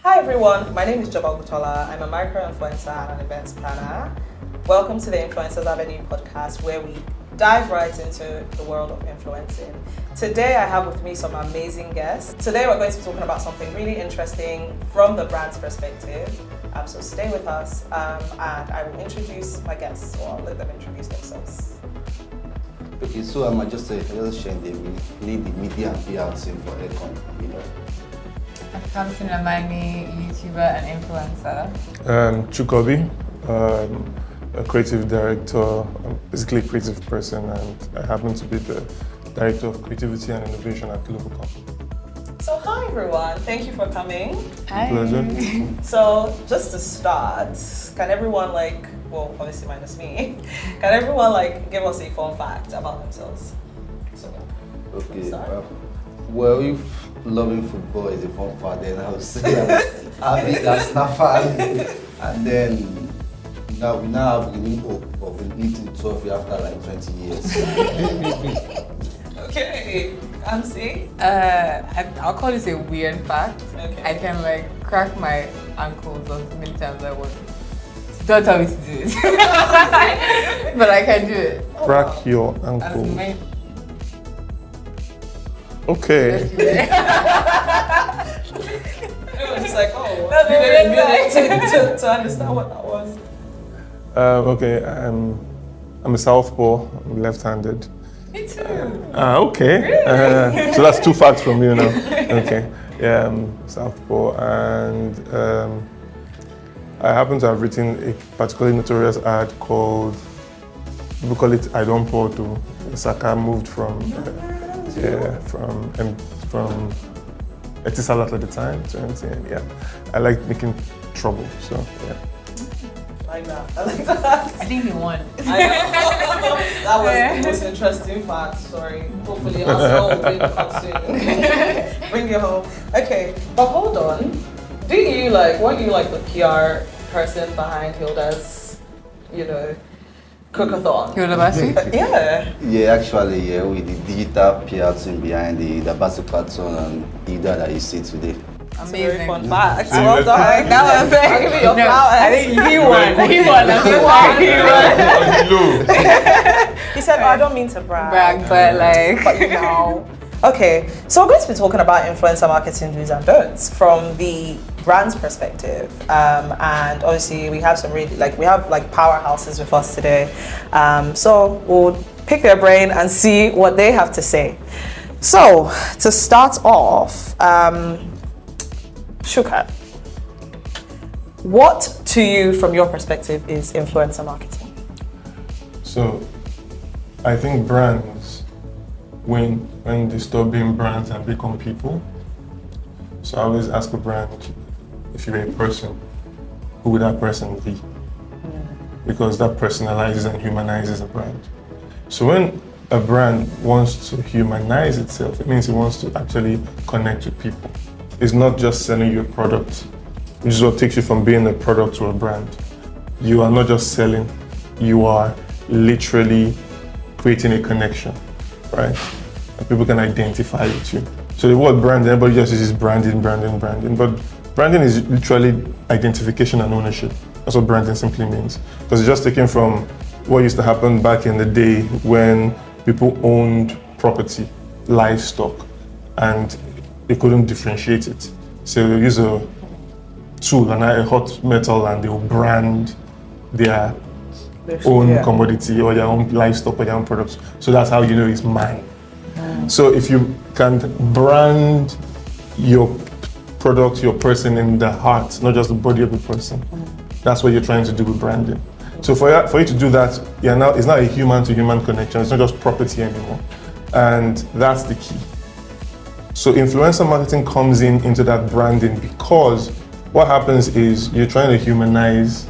Hi everyone, my name is Jabal Butola. I'm a micro-influencer and an events planner. Welcome to the Influencers Avenue podcast, where we dive right into the world of influencing. Today I have with me some amazing guests. Today we're going to be talking about something really interesting from the brand's perspective. So stay with us and I will introduce my guests, or I'll let them introduce themselves. Okay, so I'm just a Shane lead the media and PR team for Econ, I'm Kamsin Amani, YouTuber and influencer. Chukobi, a creative director, I'm basically a creative person, and I happen to be the director of creativity and innovation at Global. So hi everyone, thank you for coming. Hi. Pleasure. So just to start, can everyone obviously minus me, can everyone give us a fun fact about themselves? So, okay, well, if loving football is a fun fact, then I would say I'm a snapper, and then now we have a new hope of eating trophy after 20 years. Okay, Kamsi? I'll call this a weird fact. Okay. I can crack my ankles as many times as I want. Don't tell me to do it. But I can do it. Crack your As ankle. many- Okay. It was just like, oh, That's you a didn't mean to understand what that was. Okay, I'm a southpaw, I'm left-handed. Me too. Okay. So that's two facts from you now. Okay. Yeah, I'm southpaw, and I happen to have written a particularly notorious ad called, people call it I Don't Pour to Saka moved from from Etisalat at the time to MTN. Yeah, I like making trouble, so yeah. Like that. I like that. I think he won. I know. That was the most interesting fact. Sorry. Hopefully, Arsenal will win the cup soon. Bring it home. Okay, but hold on. Do you weren't you the PR person behind Hilda's, cookathon? Hilda Yeah. Yeah, actually, with the digital PR team behind the Basu Patron and Ida that you see today. It's a very Amazing. fun fact. So you Well let- done. That was I'll give you your No, flowers. I think he won. He won. I'm so sorry. He said, I don't mean to brag. Brag, but But you know. Okay, so we're going to be talking about influencer marketing do's and don'ts from the brand's perspective, and obviously we have some really powerhouses with us today. So we'll pick their brain and see what they have to say. So to start off, Shukat, what to you, from your perspective, is influencer marketing? So I think brands, when they stop being brands and become people. So I always ask a brand, if you're a person, who would that person be? Because that personalizes and humanizes a brand. So when a brand wants to humanize itself, it means it wants to actually connect with people. It's not just selling you a product, which is what takes you from being a product to a brand. You are not just selling, you are literally creating a connection, right? And people can identify with you. So the word brand, everybody just uses branding, but branding is literally identification and ownership. That's what branding simply means. Because it's just taken from what used to happen back in the day when people owned property, livestock, and they couldn't differentiate it. So they use a tool and a hot metal, and they'll brand their own commodity or their own livestock or their own products. So that's how you know it's mine. So if you can brand your product, your person in the heart, not just the body of the person, that's what you're trying to do with branding. So for you to do that, it's not a human-to-human connection. It's not just property anymore, and that's the key. So influencer marketing comes into that branding, because what happens is you're trying to humanize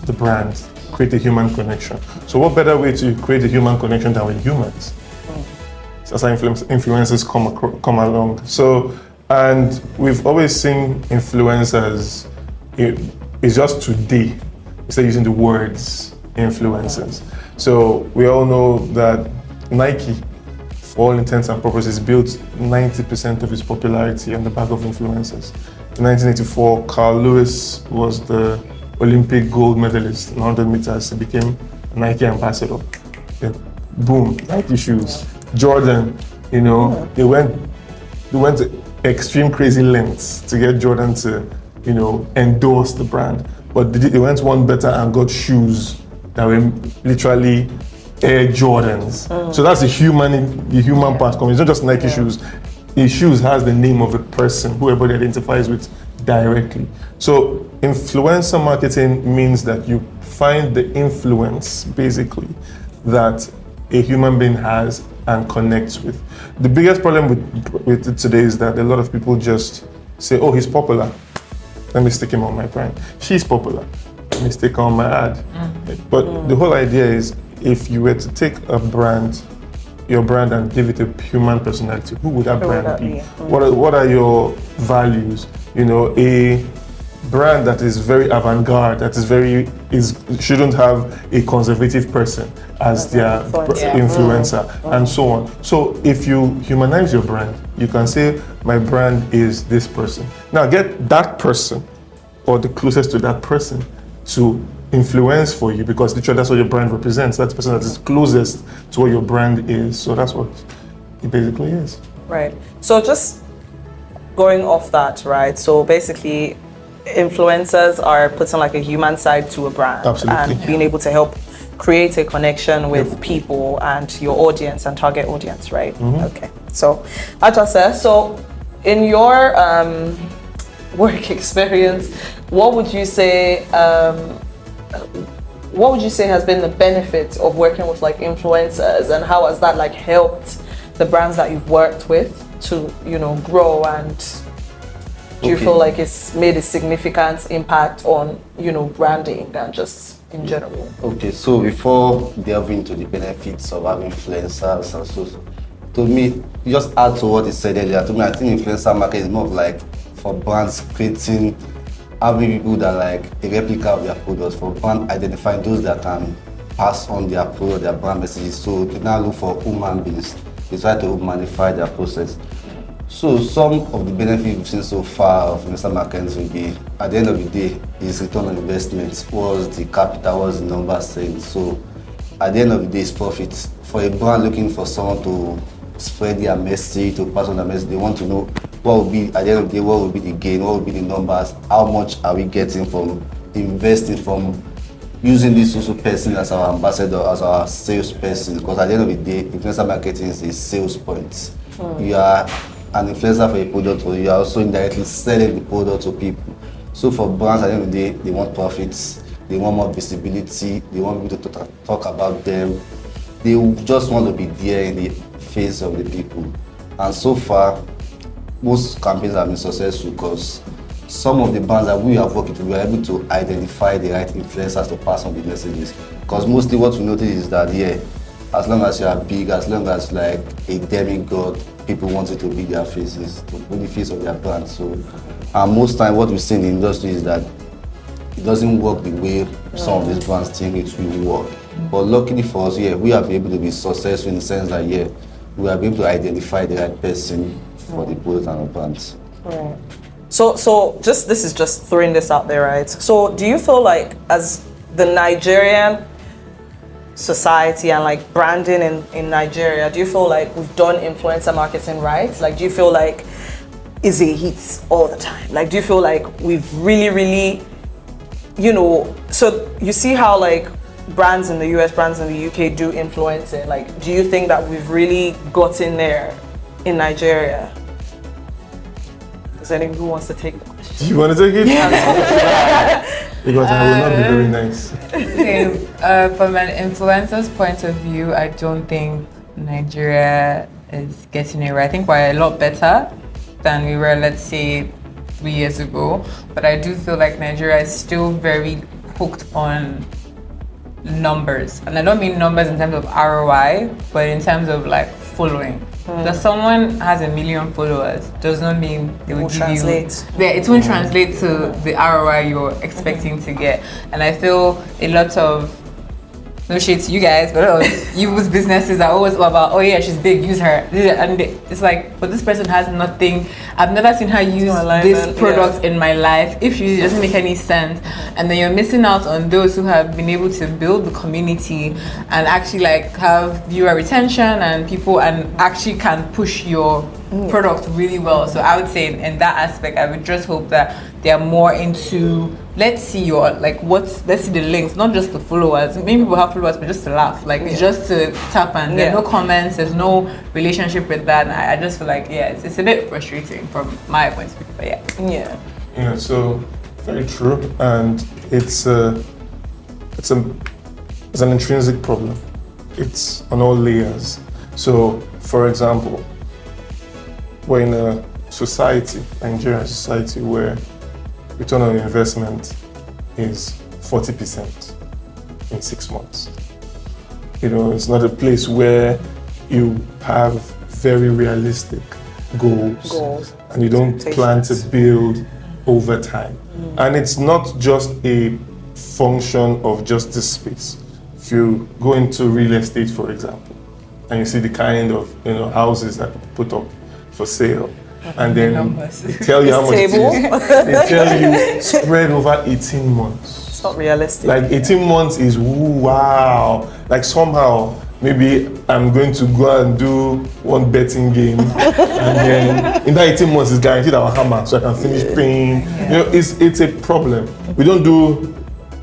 the brand, create a human connection. So what better way to create a human connection than with humans? So that's how influencers come along. So, and we've always seen influencers, it's just today, instead of using the words influencers. So we all know that Nike for all intents and purposes, built 90% of its popularity on the back of influencers. In 1984, Carl Lewis was the Olympic gold medalist in 100 meters. He became a Nike ambassador. Yeah. Boom, Nike shoes. Jordan, they went to extreme crazy lengths to get Jordan to, endorse the brand. But they went one better and got shoes that were literally Air Jordans. So that's the human part coming. It's not just Nike shoes. The shoes has the name of a person who everybody identifies with directly. So influencer marketing means that you find the influence, basically, that a human being has and connects with. The biggest problem with it today is that a lot of people just say, oh, he's popular. Let me stick him on my brand. She's popular. Let me stick her on my ad. But the whole idea is, if you were to take your brand and give it a human personality, who would that brand be? What are your values? A brand that is very avant-garde, that shouldn't have a conservative person as their influencer, and so on. So if you humanize your brand, you can say, my brand is this person. Now get that person, or the closest to that person, to influence for you, because literally that's what your brand represents. That's the person that is closest to what your brand is. So that's what it basically is. Right. So just going off that, right? So basically, influencers are putting like a human side to a brand. Absolutely. And being able to help create a connection with people and your audience and target audience, right? Okay. So, Ajase, so in your work experience, what would you say has been the benefit of working with like influencers, and how has that like helped the brands that you've worked with to grow, and do you feel like it's made a significant impact on branding and just in general? Okay, so before delving into the benefits of having influencers and so, to me, just add to what he said earlier, to me, I think influencer market is more of like for brands having people that like a replica of their products, for brand identifying those that can pass on their product, their brand messages. So they now look for human beings. They try to humanify their process. So some of the benefits we've seen so far of influencer marketing will be, at the end of the day, is return on investment. What's the capital, what's the number saying? So at the end of the day, it's profit. For a brand looking for someone to spread their message, to pass on their message, they want to know what will be, at the end of the day, what will be the gain, what will be the numbers, how much are we getting from investing, from using this social person as our ambassador, as our salesperson. Because at the end of the day, influencer marketing is a sales point. You are an influencer for a product, or you are also indirectly selling the product to people. So for brands, at the end of the day, they want profits, they want more visibility, they want people to talk about them. They just want to be there in the face of the people. And so far, most campaigns have been successful because some of the brands that we have worked with, we are able to identify the right influencers to pass on the messages. Because mostly what we notice is that, as long as you are big, as long as like a demigod, people want it to be their faces, to be the face of their brand. So, and most time what we see in the industry is that it doesn't work the way some of these brands think it will work. But luckily for us, we have been able to be successful in the sense that, we have been able to identify the right person for the product and the brands. Right. So this is just throwing this out there, right? So do you feel like, as the Nigerian society and like branding in Nigeria, do you feel like we've done influencer marketing right? Like, do you feel like it's a hit all the time? Like, do you feel like we've really, so you see how like brands in the US, brands in the UK do influencing. Like, do you think that we've really gotten there in Nigeria? Is anyone who wants to take the question? Do you want to take it? Because I will not be very nice. Okay, from an influencer's point of view, I don't think Nigeria is getting it right. I think we're a lot better than we were, let's say, 3 years ago. But I do feel like Nigeria is still very hooked on numbers. And I don't mean numbers in terms of ROI, but in terms of like following. That someone has 1 million followers does not mean they will give you. It won't translate to the ROI you're expecting to get. And I feel a lot of no shade to you guys, but use businesses are always all about, oh yeah, she's big, use her. And it's like, but this person has nothing. I've never seen her use this product in my life. If she uses it, doesn't make any sense. And then you're missing out on those who have been able to build the community and actually like have viewer retention and people and actually can push your product really well. So I would say in that aspect, I would just hope that they're more into, let's see let's see the links, not just the followers. Maybe people have followers, but just to laugh, just to tap, and there's no comments, there's no relationship with that. And I just feel like, it's a bit frustrating from my point of view, but Yeah, so very true, and it's an intrinsic problem. It's on all layers. So, for example, we're in a society, Nigerian society, where return on investment is 40% in 6 months. It's not a place where you have very realistic goals. And you don't plan to build over time. And it's not just a function of just this space. If you go into real estate, for example, and you see the kind of houses that put up for sale, and then they tell you how much it is. They tell you spread over 18 months. It's not realistic. Like 18 months is wow. Like somehow maybe I'm going to go and do one betting game, and then in that 18 months it's guaranteed our hammer, so I can finish paying. It's a problem. We don't do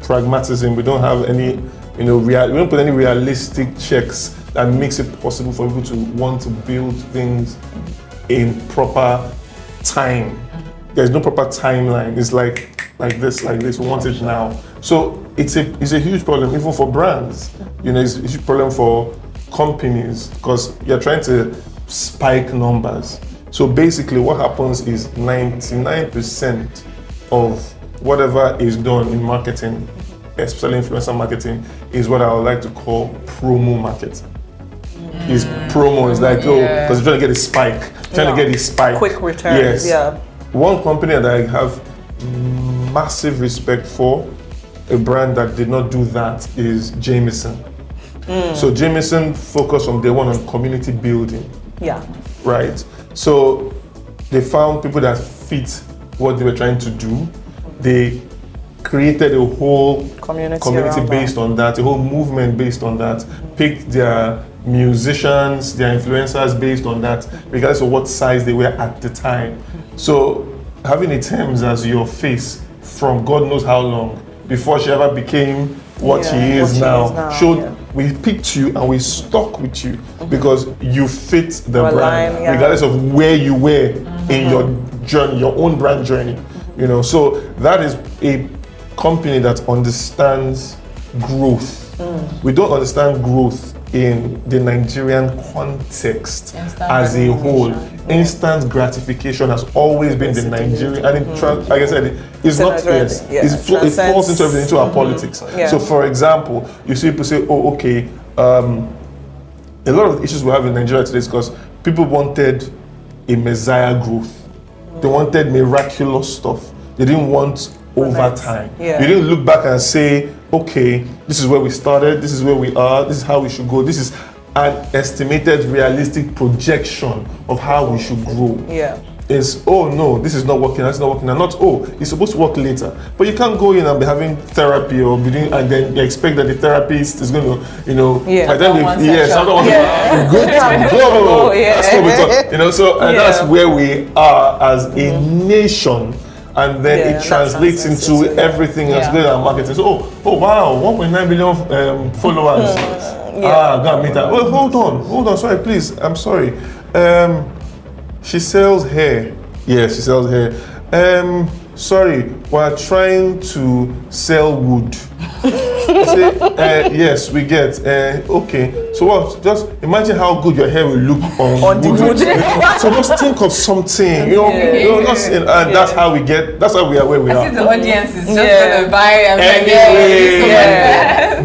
pragmatism. We don't have any, we don't put any realistic checks that makes it possible for people to want to build things in proper time. There's no proper timeline. It's like this. We want it now. So it's a huge problem even for brands. It's a huge problem for companies because you're trying to spike numbers. So basically what happens is 99% of whatever is done in marketing, especially influencer marketing, is what I would like to call promo marketing. Is promo is like, because you're trying to get a spike. Quick returns. Yes. One company that I have massive respect for, a brand that did not do that, is Jameson. So Jameson focused from day one on community building. Yeah. Right? So they found people that fit what they were trying to do. They created a whole community based on that, a whole movement based on that, picked their musicians, their influencers based on that, regardless of what size they were at the time. So having a Thames as your face from God knows how long, before she ever became what she is now, showed we picked you and we stuck with you because you fit the brand, regardless of where you were in your journey, your own brand journey. So that is a company that understands growth. We don't understand growth in the Nigerian context as a whole. Instant gratification has always been the Nigerian, and like I said, it's not it falls into our politics. So for example, you see people say, oh, okay, a lot of the issues we have in Nigeria today is because people wanted a messiah growth. They wanted miraculous stuff. They didn't want over time. You didn't look back and say, okay, this is where we started, this is where we are, this is how we should go, this is an estimated realistic projection of how we should grow. It's, oh no, this is not working, that's not working, and not, oh, it's supposed to work later. But you can't go in and be having therapy or be doing, and then you expect that the therapist is going to, by then that's what we thought, so and that's where we are as a nation. And then it translates into everything else, our marketing. So, oh wow, 1.9 million followers. Gotta meet that. Well, hold on, sorry, please, I'm sorry. She sells hair. Yes, she sells hair. Sorry, we're trying to sell wood. I say, yes, we get. Okay, so what? Just imagine how good your hair will look on the wood. So just think of something, and that's how we get. That's how we are where we are. I see the audience is just gonna buy and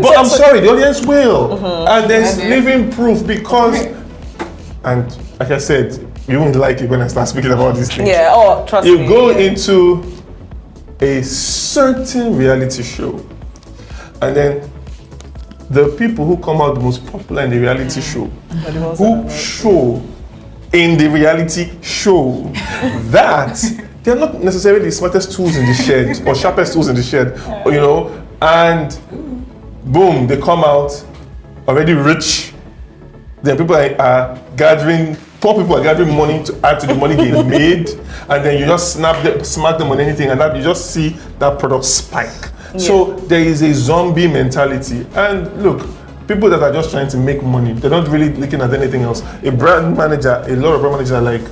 but I'm sorry, the audience will, and there's living proof because, and like I said, you won't like it when I start speaking about these things. Trust me. You go into a certain reality show, and then the people who come out the most popular in the reality show, who show in the reality show that they're not necessarily the smartest tools in the shed or sharpest tools in the shed, you know, and boom, they come out already rich. Then people are gathering, poor people are gathering money to add to the money they made, and then you just smack them on anything, and that you just see that product spike. Yeah. So there is a zombie mentality, and look, people that are just trying to make money, they're not really looking at anything else. A brand manager, a lot of brand managers are like,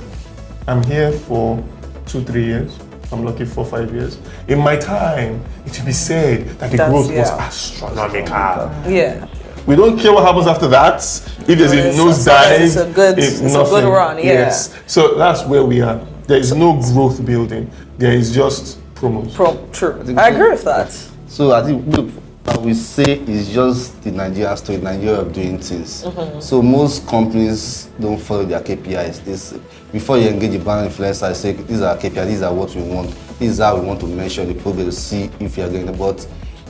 I'm here for 2-3 years. If I'm lucky, 4-5 years. In my time, it will be said that the growth was astronomical. Yeah. We don't care what happens after that. If there's a nosedive, it's a good run. Yeah. Yes. So that's where we are. There is no growth building. There is just promos. True. I agree with that. So I think, look, I would say it's just the Nigerian story, Nigeria of doing things. So most companies don't follow their KPIs. Before you engage a brand influencer, I say, these are KPIs, these are what we want. This is how we want to measure the progress to see if you are getting it. But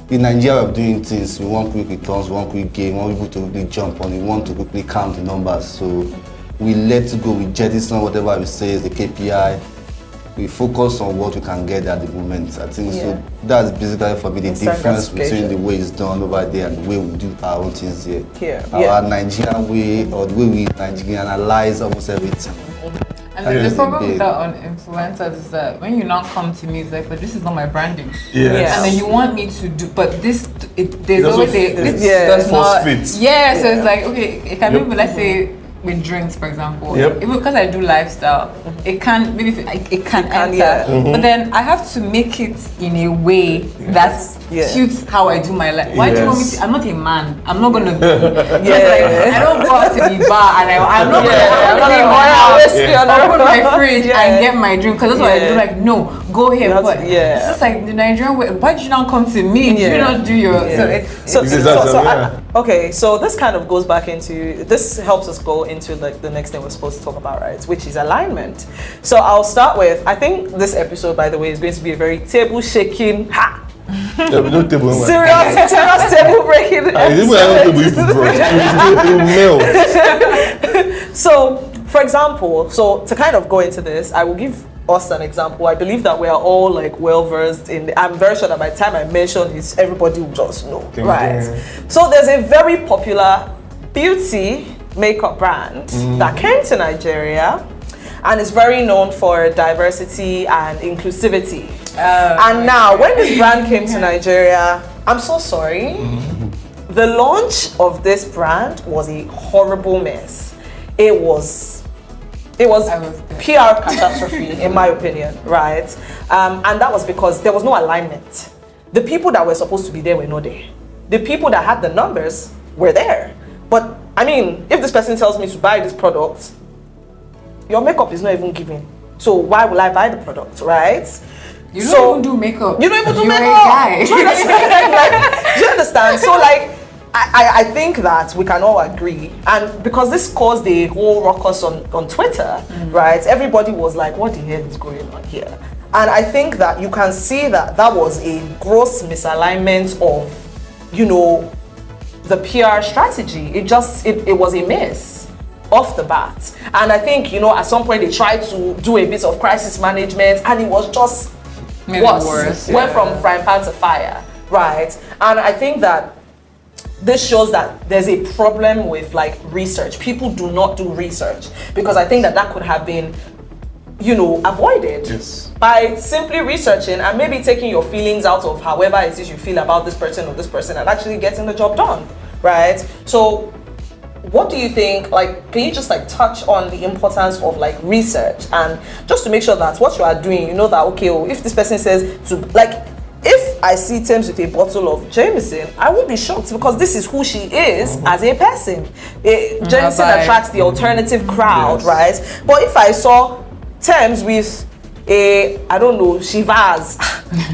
in Nigeria of doing things, we want quick returns, we want quick gain, we want people to quickly jump on, we want to quickly count the numbers. So we let go, we jettison whatever we say is the KPI. We focus on what we can get at the moment. I think so. That's basically for me the difference between the way it's done over there and the way we do our own things here. Our Nigerian way, or the way we Nigerianalize almost everything. And the problem with that on influencers is that when you now come to me, it's like, but this is not my branding. Yes. And then you want me to do, but this does not. Fit. Yeah, so it's like, okay, it can be, let's say, with drinks, for example, even because I do lifestyle, it can enter. But then I have to make it in a way that suits how I do my life. Why do you want me to? I'm not a man. I'm not gonna be. I don't go out to the bar and I'm not gonna open my fridge and get my drink because that's what I do. Like, no, go here. But it's just like the Nigerian way. Why did you not come to me? Did you not do your? So this kind of goes back into this helps us go into like the next thing we're supposed to talk about, right? Which is alignment. So I'll start with, I think this episode, by the way, is going to be a very table shaking No table. Serious table breaking. So, for example, to kind of go into this, I will give us an example. I believe that we are all like well versed in. I'm very sure that by the time I mention this, everybody will just know, right? So there's a very popular beauty makeup brand that came to Nigeria and is very known for diversity and inclusivity. And now, when this brand came to Nigeria, I'm so sorry. The launch of this brand was a horrible mess. It was PR catastrophe, in my opinion, right? And that was because there was no alignment. The people that were supposed to be there were not there. The people that had the numbers were there. But, I mean, if this person tells me to buy this product, your makeup is not even given. So why will I buy the product, right? You don't even do makeup. You don't even do You're makeup. A guy. Do you understand? Do you understand? So, like, I think that we can all agree, and because this caused a whole ruckus on Twitter, right? Everybody was like, what the hell is going on here? And I think that you can see that was a gross misalignment of, the PR strategy. It was a miss off the bat. And I think, at some point they tried to do a bit of crisis management and it was just worse. Went from frying pan to fire, right? And I think that this shows that there's a problem with like research. People do not do research because I think that could have been, avoided by simply researching and maybe taking your feelings out of however it is you feel about this person or this person and actually getting the job done, right? So what do you think, can you just touch on the importance of research and just to make sure that what you are doing, that, okay, if this person says to, if I see Thames with a bottle of Jameson, I would be shocked because this is who she is as a person. Jameson attracts the alternative crowd, right? But if I saw Thames with Shivas,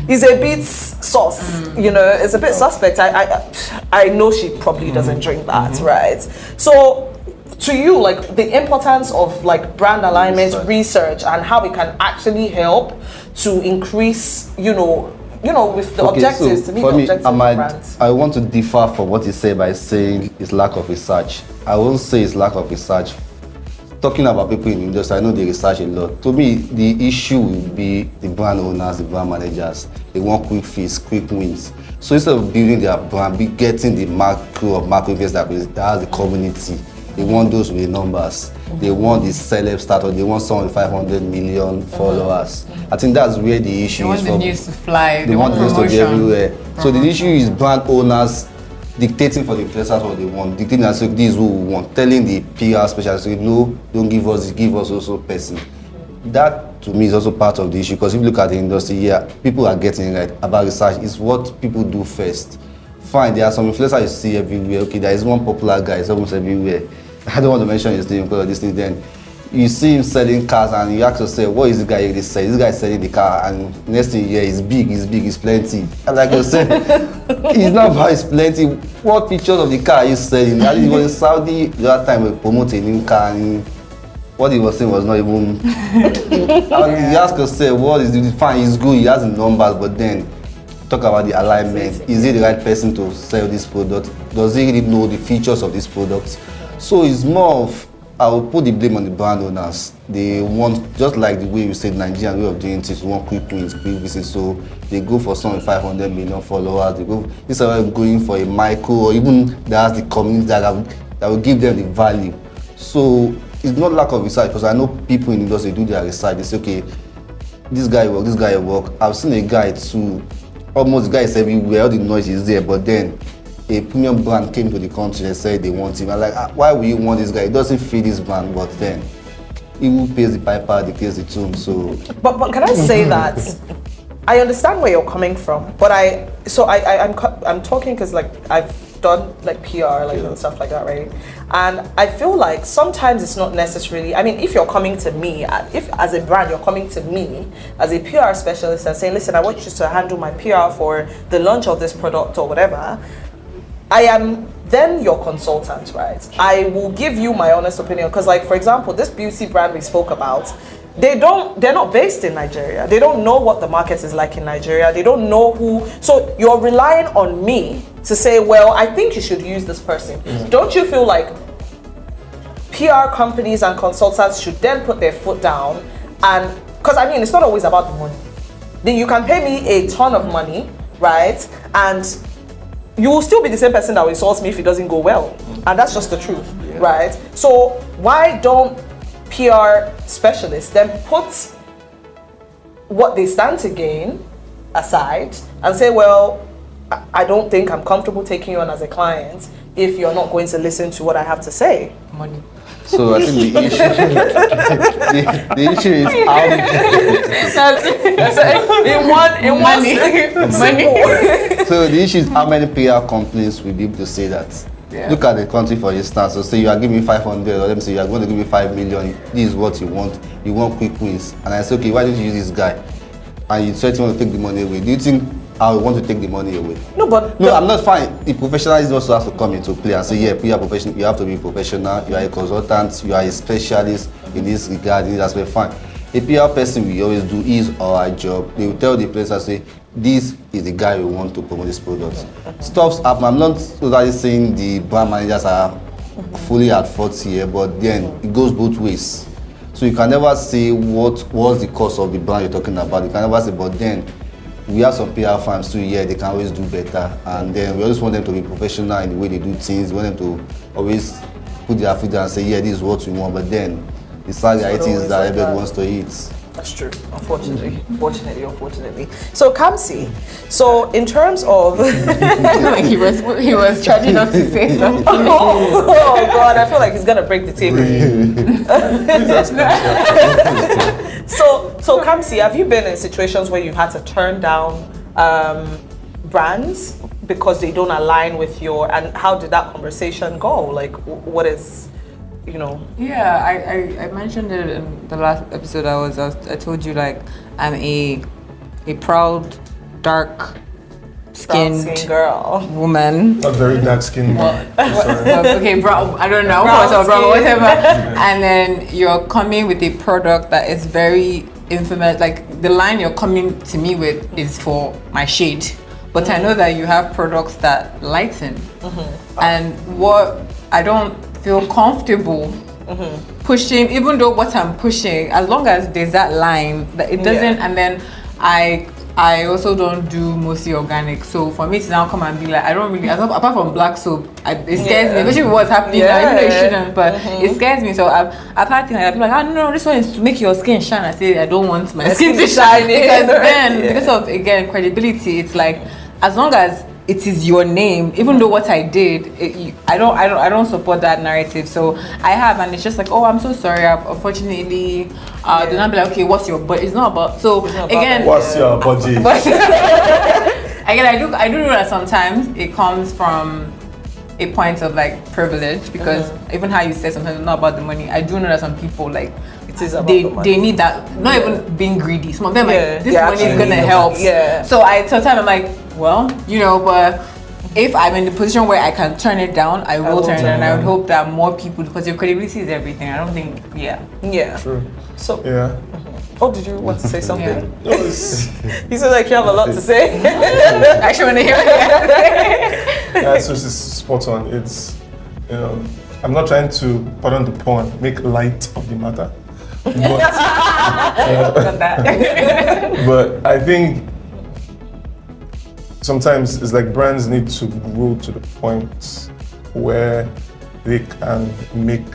is a bit sus, it's a bit suspect. I know she probably doesn't drink that, right? So to you, the importance of brand alignment, research, and how it can actually help to increase, with the objectives, to meet for the me, objectives of brands. I want to differ from what you say by saying it's lack of research. I won't say it's lack of research. Talking about people in the industry, I know they research a lot. To me, the issue will be the brand owners, the brand managers. They want quick fix, quick wins. So instead of building their brand, getting the macro events that has the community, they want those with numbers. They want the celeb status. They want someone with 500 million followers. I think that's where the issue is. They want the news to fly. They want the news to be everywhere. So the issue is brand owners dictating for the influencers what they want, dictating and saying this is what we want, telling the PR specialists, no, don't give us this, give us also person. That to me is also part of the issue, because if you look at the industry, people are getting right about research. It's what people do first. Fine, there are some influencers you see everywhere. Okay, there is one popular guy, it's almost everywhere. I don't want to mention his name because of this thing. Then you see him selling cars and you ask yourself, what is this guy really selling? This guy is selling the car, and next thing you hear, he's big, he's plenty. And like I said, it's not about his plenty. What pictures of the car he's selling? He was in Saudi the other time, we promoted a new car, and what he was saying was not even. You ask yourself, what is it? Fine, he's good, he has the numbers, but then talk about the alignment. Is he the right person to sell this product? Does he really know the features of this product? So it's more of, I will put the blame on the brand owners. They want, just like the way we said, Nigerian way of doing things, want quick wins, quick visits. So they go for some 500 million followers. They go, instead of going for a micro, or even that's the community that will give them the value. So it's not lack of research, because I know people in the industry do their research. They say, okay, this guy work. I've seen a guy too, almost the guy is everywhere, all the noise is there, but then a premium brand came to the country and said they want him. I'm like, why would you want this guy? It doesn't fit this brand, but then he who pays the piper dictates the tune. So, but can I say that I understand where you're coming from, but I'm talking because like I've done like PR and stuff like that, right? And I feel like sometimes it's not necessarily. I mean, if you're coming to me, if as a brand you're coming to me as a PR specialist and saying, listen, I want you to handle my PR for the launch of this product or whatever, I am then your consultant, right? I will give you my honest opinion, because like, for example, this beauty brand we spoke about, they're not based in Nigeria. They don't know what the market is like in Nigeria. They don't know who, so you're relying on me to say, well, I think you should use this person. Mm-hmm. Don't you feel like PR companies and consultants should then put their foot down? And because I mean, it's not always about the money. You can pay me a ton of money, right? And you will still be the same person that will insult me if it doesn't go well. And that's just the truth, right? So why don't PR specialists then put what they stand to gain aside and say, well, I don't think I'm comfortable taking you on as a client if you're not going to listen to what I have to say. Money. So I think the issue, the issue is money. So the issue is how many PR companies will be able to say that. Yeah. Look at the country for instance. So say you are giving me 500, or let me say you are going to give me 5 million. This is what you want. You want quick wins, and I say, okay, why don't you use this guy? And you try to want to take the money away. Do you think I want to take the money away? No, but I'm not fine. The professionalism also has to come into play and say, yeah, PR professional. You have to be professional. You are a consultant. You are a specialist in this regard. In this aspect, fine. A PR person we always do his or her job. They will tell the place and say, this is the guy we want to promote this product. Stuff's happen. I'm not totally saying the brand managers are fully at fault here, but then it goes both ways. So you can never say what was the cost of the brand you're talking about. You can never say, but then we have some PR firms too, they can always do better. And then we always want them to be professional in the way they do things. We want them to always put their feet down and say, yeah, this is what we want. But then the sad reality is that everybody wants to eat. That's true, unfortunately. Unfortunately. So Kamsi, so in terms of like he was charging us to say something. Oh God, I feel like he's gonna break the table. So Kamsi, have you been in situations where you've had to turn down brands because they don't align with your, and how did that conversation go? Like, what is, Yeah, I mentioned it in the last episode. I told you, like, I'm a proud, dark-skinned girl, woman. Not very dark-skinned. Okay, brown. I don't know, brown, whatever. And then you're coming with a product that is very infamous, like the line you're coming to me with is for my shade. But I know that you have products that lighten. And what I don't feel comfortable pushing, even though what I'm pushing, as long as there's that line, that it doesn't, and then I also don't do mostly organic. So for me to now come and be like, I don't really, apart from black soap, it scares me, especially with what's happening now, even though it shouldn't, but it scares me. So I've had things like that. People are like, oh no, this one is to make your skin shine. I say, I don't want my skin to shine. Because then, because of, again, credibility, it's like, as long as it is your name, even though what I did, I don't support that narrative. So I have, and it's just like, oh, I'm so sorry. Unfortunately, do not be like, okay, what's your budget? It's not about. So again, what's your budget? Again, I do know that sometimes it comes from a point of like privilege, because even how you say sometimes it's not about the money. I do know that some people like. They need that, not even being greedy. Some of them like, this money is gonna help. So sometimes I'm like, well, but if I'm in the position where I can turn it down, I will turn it down. And I would hope that more people, because your credibility is everything. I don't think, True. So, Oh, did you want to say something? No, You said like you have a lot to say. I actually want to hear it. That's just spot on. It's, I'm not trying to, pardon the pun, make light of the matter. But I think sometimes it's like brands need to grow to the point where they can make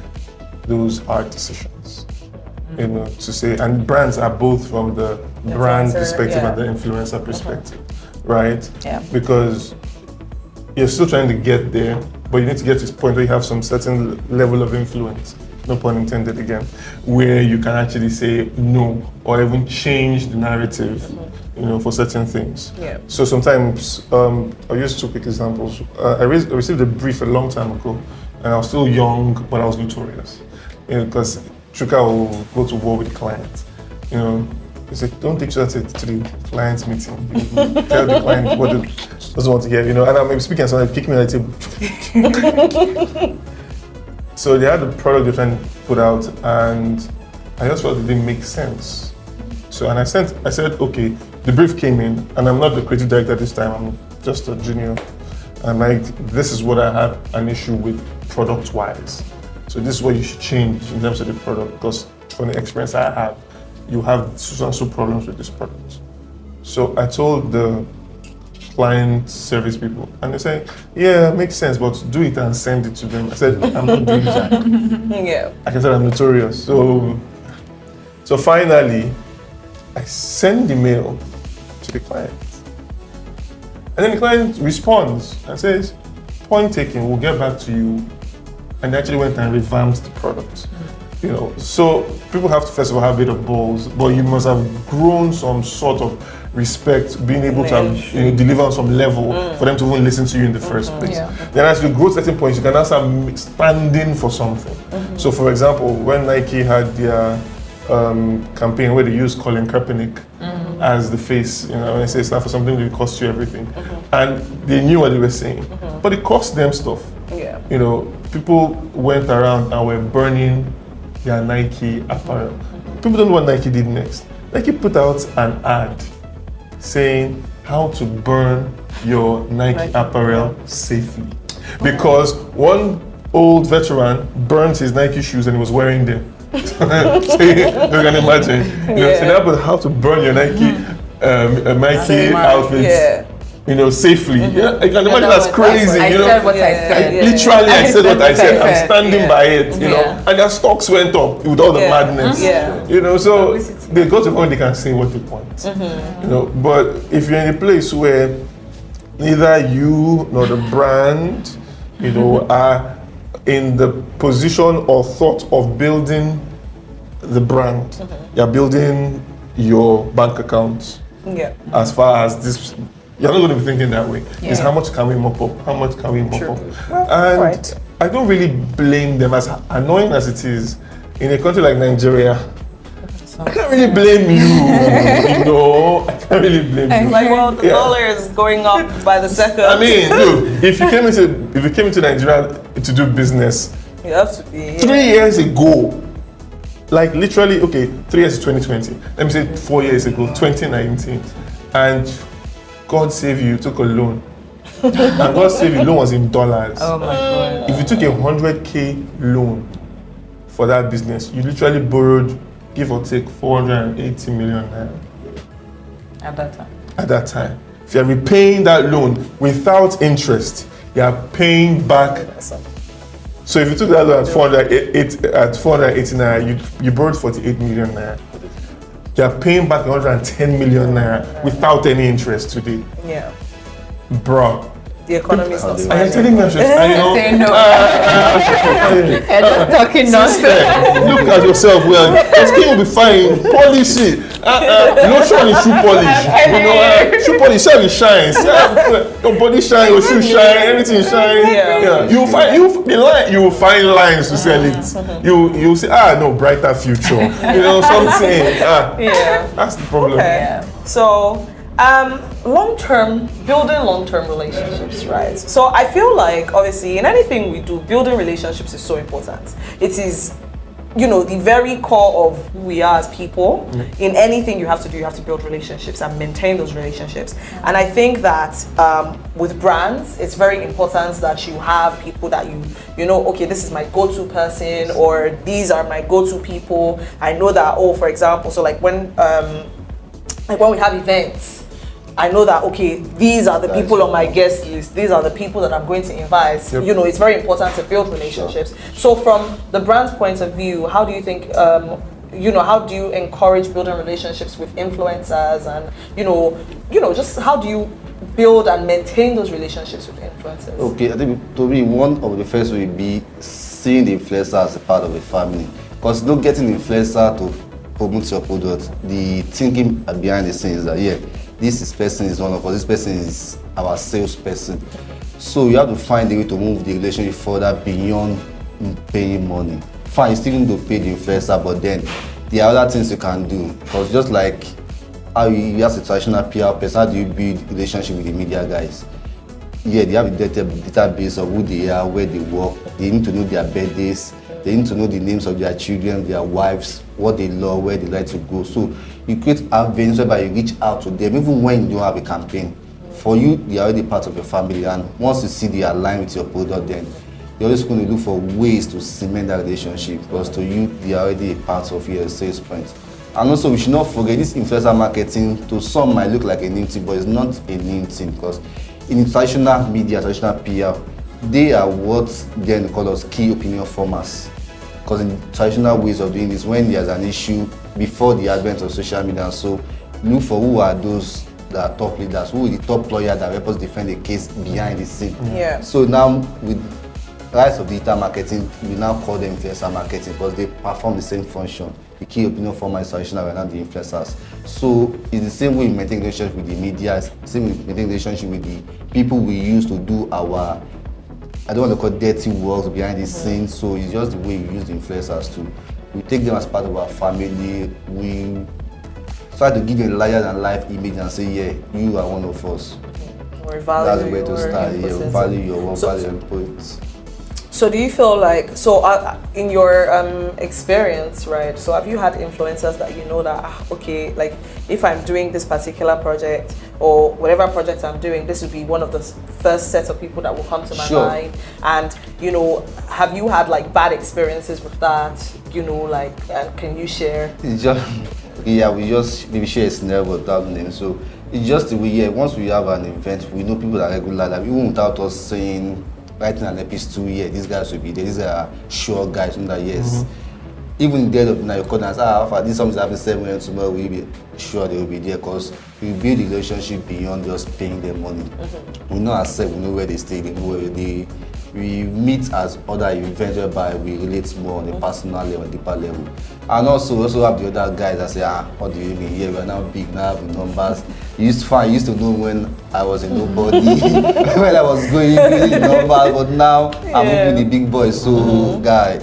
those hard decisions. To say, and brands are both from the brand perspective and the influencer perspective, right? Yeah. Because you're still trying to get there, but you need to get to this point where you have some certain level of influence, no pun intended again, where you can actually say no or even change the narrative, for certain things. Yeah. So sometimes, I'll use two quick examples. I received a brief a long time ago, and I was still young, but I was notorious. Because Chuka will go to war with clients. He said, don't take that to the client's meeting. Tell the client what it doesn't want to hear, and I'm speaking and someone kick me at the table. So they had the product they're trying to put out, and I just felt it didn't make sense. So, and I said, okay, the brief came in, and I'm not the creative director this time, I'm just a junior. And I'm like, this is what I have an issue with product-wise. So this is what you should change in terms of the product, because from the experience I have, you have so and so problems with this product. So I told the client service people, and they say, yeah, it makes sense, but do it and send it to them. I said, I'm not doing that. Like I said, I'm notorious. So finally, I send the mail to the client. And then the client responds and says, point taken, we'll get back to you. And they actually went and revamped the product. So people have to first of all have a bit of balls, but you must have grown some sort of respect, being able to have, deliver on some level for them to even listen to you in the first place. Then as you grow to certain points, you can now start standing for something. So for example, when Nike had their campaign where they used Colin Kaepernick as the face, when they say it's not for something that cost you everything. And they knew what they were saying, but it cost them stuff. People went around and were burning their Nike apparel. People don't know what Nike did next. Nike put out an ad saying how to burn your Nike apparel safely. Because one old veteran burnt his Nike shoes and he was wearing them. So you can imagine. So they put how to burn your Nike outfits. Safely. I can imagine that's crazy. I said what I said. Literally, I said what I said. I'm standing by it. And their stocks went up with all the madness. So they go to the point they can say what they want. But if you're in a place where neither you nor the brand, are in the position or thought of building the brand, you're building your bank account. As far as this. You're not going to be thinking that way. It's how much can we mop up? How much can we mop up? And I don't really blame them, as annoying as it is. In a country like Nigeria, I can't really blame you. I can't really blame you. Like, well, the dollar is going up by the second. I mean, look, if you came into Nigeria to do business, you have to be 3 years ago, Like literally, okay, 3 years is 2020. Let me say 4 years ago, 2019. And God save you took a loan. And God save you, loan was in dollars. Oh my God. If you took a 100K loan for that business, you literally borrowed, give or take, 480 million naira At that time. at that time. If you're repaying that loan without interest, you're paying back. So if you took that loan at 480 naira, you borrowed 48 million naira. You're paying back 110 million naira without any interest today. Yeah. Bro. The economy is not Are you smiling. telling me I should, I know? Say no. You're just talking nonsense. Look at yourself well. Your skin will be fine. Polish it. Lotion is shoe polish. You know, shoe polish, self shines. Your body shine, your shoe shine, everything shine. Yeah. You will find lines to sell it. You say, no, brighter future. You know, something. Yeah. That's the problem. Okay. Yeah. So, building long-term relationships, right? So I feel like, obviously, in anything we do, building relationships is so important. It is, the very core of who we are as people. In anything you have to do, you have to build relationships and maintain those relationships. And I think that with brands, it's very important that you have people that okay, this is my go-to person, or these are my go-to people. I know that, for example, so like when we have events, I know that, okay, these are the people on my guest list. These are the people that I'm going to invite. Yep. It's very important to build relationships. So from the brand's point of view, how do you think, how do you encourage building relationships with influencers, and, just how do you build and maintain those relationships with influencers? Okay, I think to me, one of the first will be seeing the influencer as a part of the family. Because not getting the influencer to promote your product, the thinking behind the scenes is that, this person is one of us, this person is our salesperson. So you have to find a way to move the relationship further beyond paying money. Fine, you still need to pay the influencer, but then there are other things you can do. Because just like how you as a traditional PR person, how do you build relationship with the media guys? They have a database of who they are, where they work. They need to know their birthdays. They need to know the names of their children, their wives, what they love, where they like to go. So you create avenues whereby you reach out to them, even when you don't have a campaign. For you, they are already part of your family, and once you see they align with your product, then you're always going to look for ways to cement that relationship, because to you, they are already a part of your sales point. And also, we should not forget this influencer marketing. To some might look like a new thing, but it's not a new thing, because in traditional media, traditional PR, they are what then call us key opinion formers. Because in traditional ways of doing this, when there's an issue before the advent of social media, so look for who are those that are top leaders, who is the top lawyer that help us defend the case behind the scene. Yeah. So now with rise of digital marketing, we now call them influencer marketing, because they perform the same function. The key opinion former is traditional and not the influencers. So it's the same way we maintain relationship with the media, same way we maintain relationship with the people we use to do our, I don't want to call dirty works behind the scenes. So it's just the way we use the influencers to. We take them as part of our family. We try to give them a larger than life image and say, you are one of us. Or value. That's the way to start. We value your work, value your input. So do you feel like, in your experience, right, so have you had influencers that that, okay, like if I'm doing this particular project or whatever project I'm doing, this would be one of the first set of people that will come to my mind? And, have you had like bad experiences with that? Can you share? It's just, we just maybe share a scenario without name. So it's just the way, once we have an event, we know people that are regular, that even without us saying, writing an episode, these guys will be there. These are sure guys in that, yes. Even in the end of the night, you call them and say, this something's happening 7 a.m. tomorrow, we'll be sure they will be there, because we build a relationship beyond just paying them money. We know ourselves, we know where they stay, they know where we meet as other events whereby we relate more on a personal level, deeper level. And also have the other guys that say, what do you mean? We are now big, now have the numbers. You used to know when I was a nobody, when I was going the numbers, but now I'm moving the big boys. So guy,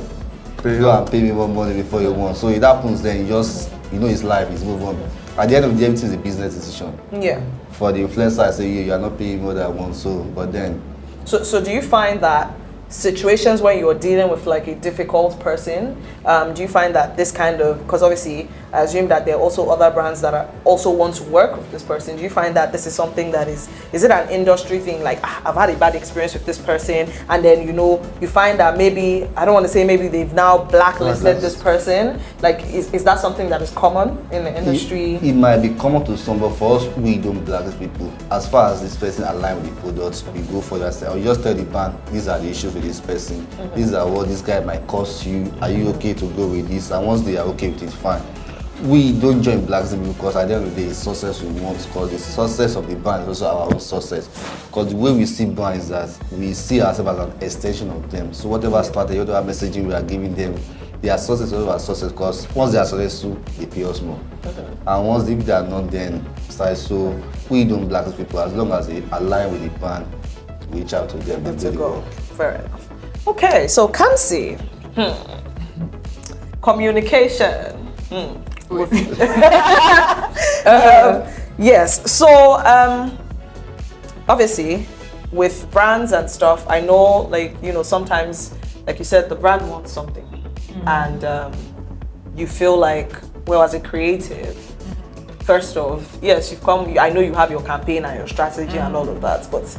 go and pay me more money before you want. So it happens then, it's life, it's move on. At the end of the day, everything is a business decision. Yeah. For the influencer, I say, you are not paying more than I want, so, but then. So do you find that situations when you're dealing with like a difficult person, do you find that this kind of, because obviously I assume that there are also other brands that are also want to work with this person, do you find that this is something that is it an industry thing, like I've had a bad experience with this person, and then you find that maybe, I don't want to say maybe they've now blacklisted this person, like is that something that is common in the industry? It might be common to some, but for us, we don't blacklist people. As far as this person align with the products, we go for that. I'll just tell the brand, these are the issues with this person. These are what this guy might cost you. Are you okay to go with this? And once they are okay with it, fine. We don't join blacklisting because at the end of the day, it's success we want, because the success of the brand is also our own success. Because the way we see brands is that we see ourselves as an extension of them. So whatever strategy, whatever messaging we are giving them, they are success over success, because once they are successful, they pay us more. And once if they are not, then so we don't blacklist people. As long as they align with the brand, we reach out to them and do the work. Fair enough. Okay, so Kamsi, communication. Yes, so obviously with brands and stuff, I know, like, sometimes, like you said, the brand wants something, and you feel like, well, as a creative, first off, yes, you've come, I know you have your campaign and your strategy and all of that, but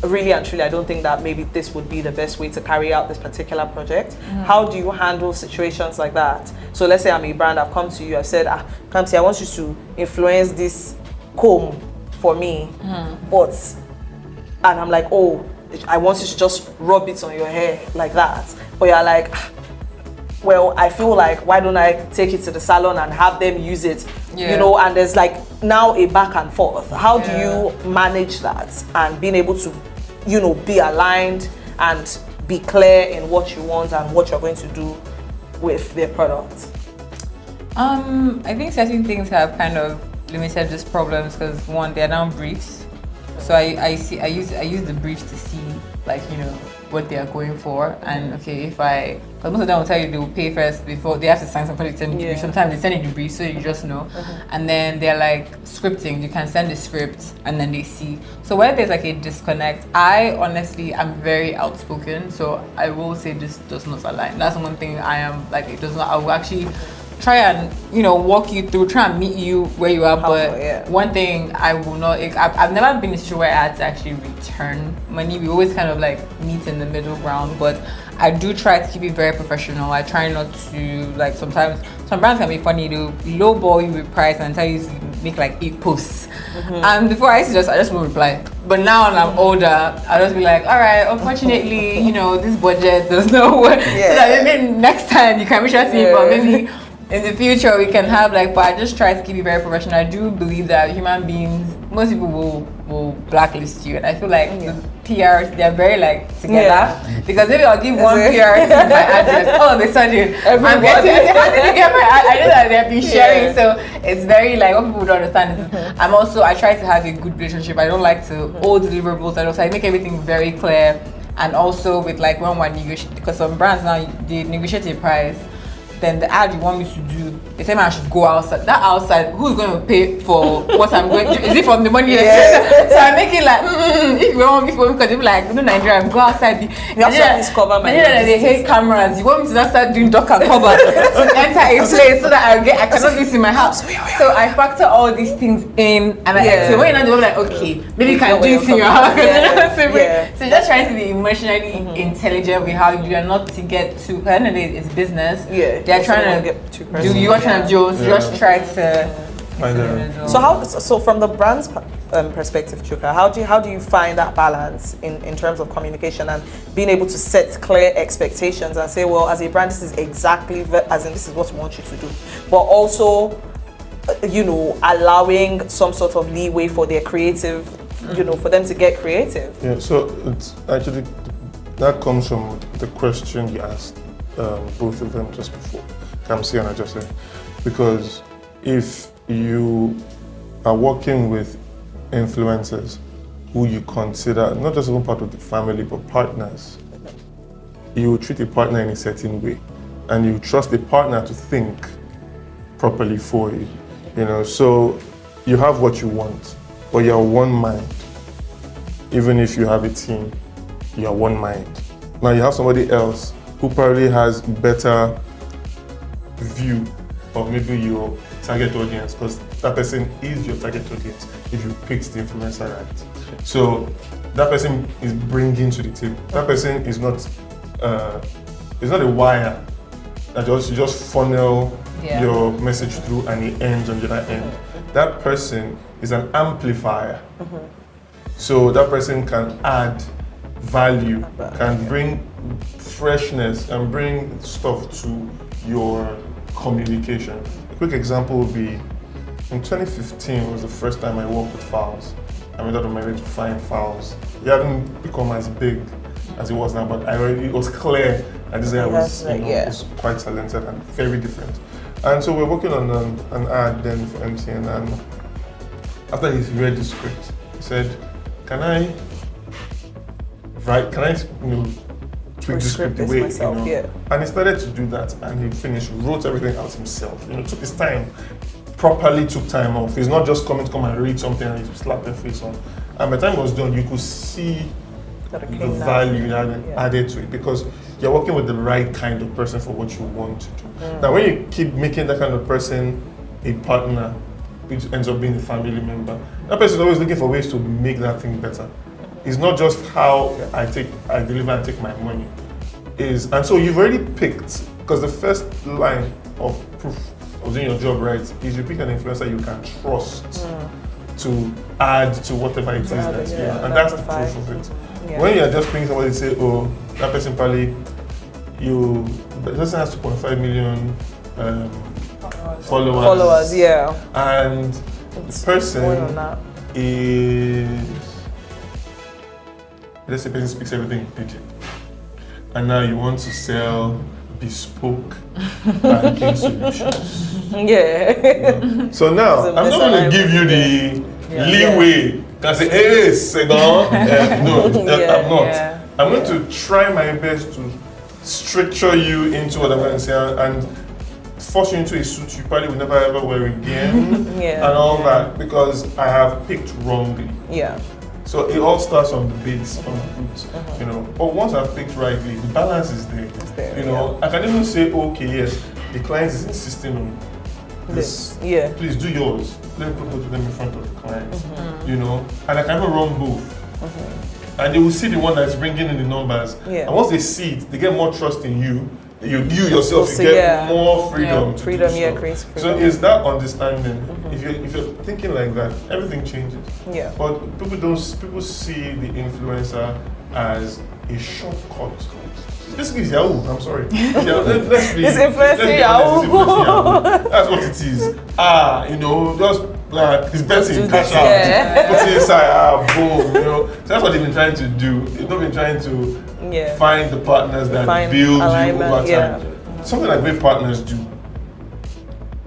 really and truly, I don't think that maybe this would be the best way to carry out this particular project. How do you handle situations like that? So let's say I'm a brand, I've come to you, I've said, Kamsi, I want you to influence this comb for me, and I'm like, oh, I want you to just rub it on your hair like that. But you're like, well, I feel like, why don't I take it to the salon and have them use it, and there's like now a back and forth. How do you manage that and being able to, be aligned and be clear in what you want and what you're going to do with their product? I think certain things have kind of limited these problems because one, they're now briefs. So I use the briefs to see, like, what they are going for, and okay, because most of them will tell you they will pay first before they have to sign some project. Sometimes they send you the brief, so you just know, and then they're like scripting. You can send the script, and then they see. So where there's like a disconnect, I honestly am very outspoken, so I will say this does not align. That's one thing I am like, it does not. I will actually try and walk you through, try and meet you where you are, but one thing I will not, I've never been in a situation where I had to actually return money. We always kind of like meet in the middle ground, but I do try to keep it very professional. I try not to, like, sometimes some brands can be funny, they'll lowball you with price and tell you to make like 8 posts, and before I just won't reply. But now when I'm older, I'll just be like, all right, unfortunately, this budget does not work. So that maybe next time you can reach out to me, but maybe in the future we can have but I just try to keep it very professional. I do believe that human beings, most people will blacklist you, and I feel like the PRs, they're very together, because maybe I'll give one PR to my address, all of a sudden I'm getting, how did you get my I know that they've been sharing, so it's very what people don't understand is I try to have a good relationship. I don't like to owe deliverables. I make everything very clear, and also with when we're negotiating, because some brands now they negotiate a price, then the ad you want me to do, they say I should go outside. That outside, who's going to pay for what I'm going to do? Is it from the money? So I make it if you want me to, because they be like, Nigeria, go outside. They hate cameras. You want me to not start doing duck and cover to enter a place so that I cannot do this in my house. So I factor all these things in, and so when you're not doing okay, maybe you can do it in your house. So just trying to be emotionally intelligent with how you do, and not to get too, at the end of the day, it's business. They're trying to get too do you trying to just try to so from the brand's perspective, Chuka, how do you find that balance in terms of communication and being able to set clear expectations and say, well, as a brand, this is exactly this is what we want you to do, but also allowing some sort of leeway for their creative, for them to get creative? So it's actually, that comes from the question you asked both of them just before, Kamsi and Ajase, because if you are working with influencers who you consider not just one part of the family but partners, you treat a partner in a certain way, and you trust the partner to think properly for you. So you have what you want, but you're one mind. Even if you have a team, you're one mind. Now you have somebody else who probably has better view of maybe your target audience, because that person is your target audience if you picked the influencer right. So that person is bringing to the table. That person is not a wire that you just funnel your message through and it ends on the other end. That person is an amplifier. So that person can add value, can bring freshness and bring stuff to your communication. A quick example would be, in 2015 was the first time I worked with files. I went out on my way to find files. It hadn't become as big as it was now, but it was clear that this guy was, was quite talented and very different. And so we're working on an ad then for MTN, and after he read the script, he said, can I tweak the script the way, myself, And he started to do that, and he finished, wrote everything out himself. Took his time, properly took time off. He's not just coming to come and read something and he slapped their face on. And by the time it was done, you could see the value added to it, because you're working with the right kind of person for what you want to do. Now, when you keep making that kind of person a partner, which ends up being a family member, that person is always looking for ways to make that thing better. It's not just how I deliver and take my money. And so you've already picked, because the first line of proof of doing your job right is you pick an influencer you can trust to add to whatever it is that you are. And that's the proof of it. When you're just picking somebody to say, oh, that person probably, the person has 2.5 million followers. And the person is, let's say the person speaks everything in pidgin. And now you want to sell bespoke banking solutions. So now, I'm not going to give you the leeway. Can say, hey, Segon. No, I'm not. I'm going to try my best to structure you into what I'm going to say and force you into a suit you probably will never ever wear again and all that, because I have picked wrongly. So it all starts on the base, on the root, But once I've picked rightly, the balance is there. I can even say, okay, yes, the client is insisting on this. Please do yours. Let me put them in front of the client. And I can even run both. And they will see the one that's bringing in the numbers. And once they see it, they get more trust in you. You yourself, you get more freedom. Freedom. So is that understanding? If you're thinking like that, everything changes. But people see the influencer as a shortcut. This is Yahoo. I'm sorry. It's influencing Yahoo. That's what it is. Just it's betting, cash out, put it inside, boom. So that's what they've been trying to do. They've not been trying to find the partners that build you over time. Something like great partners do.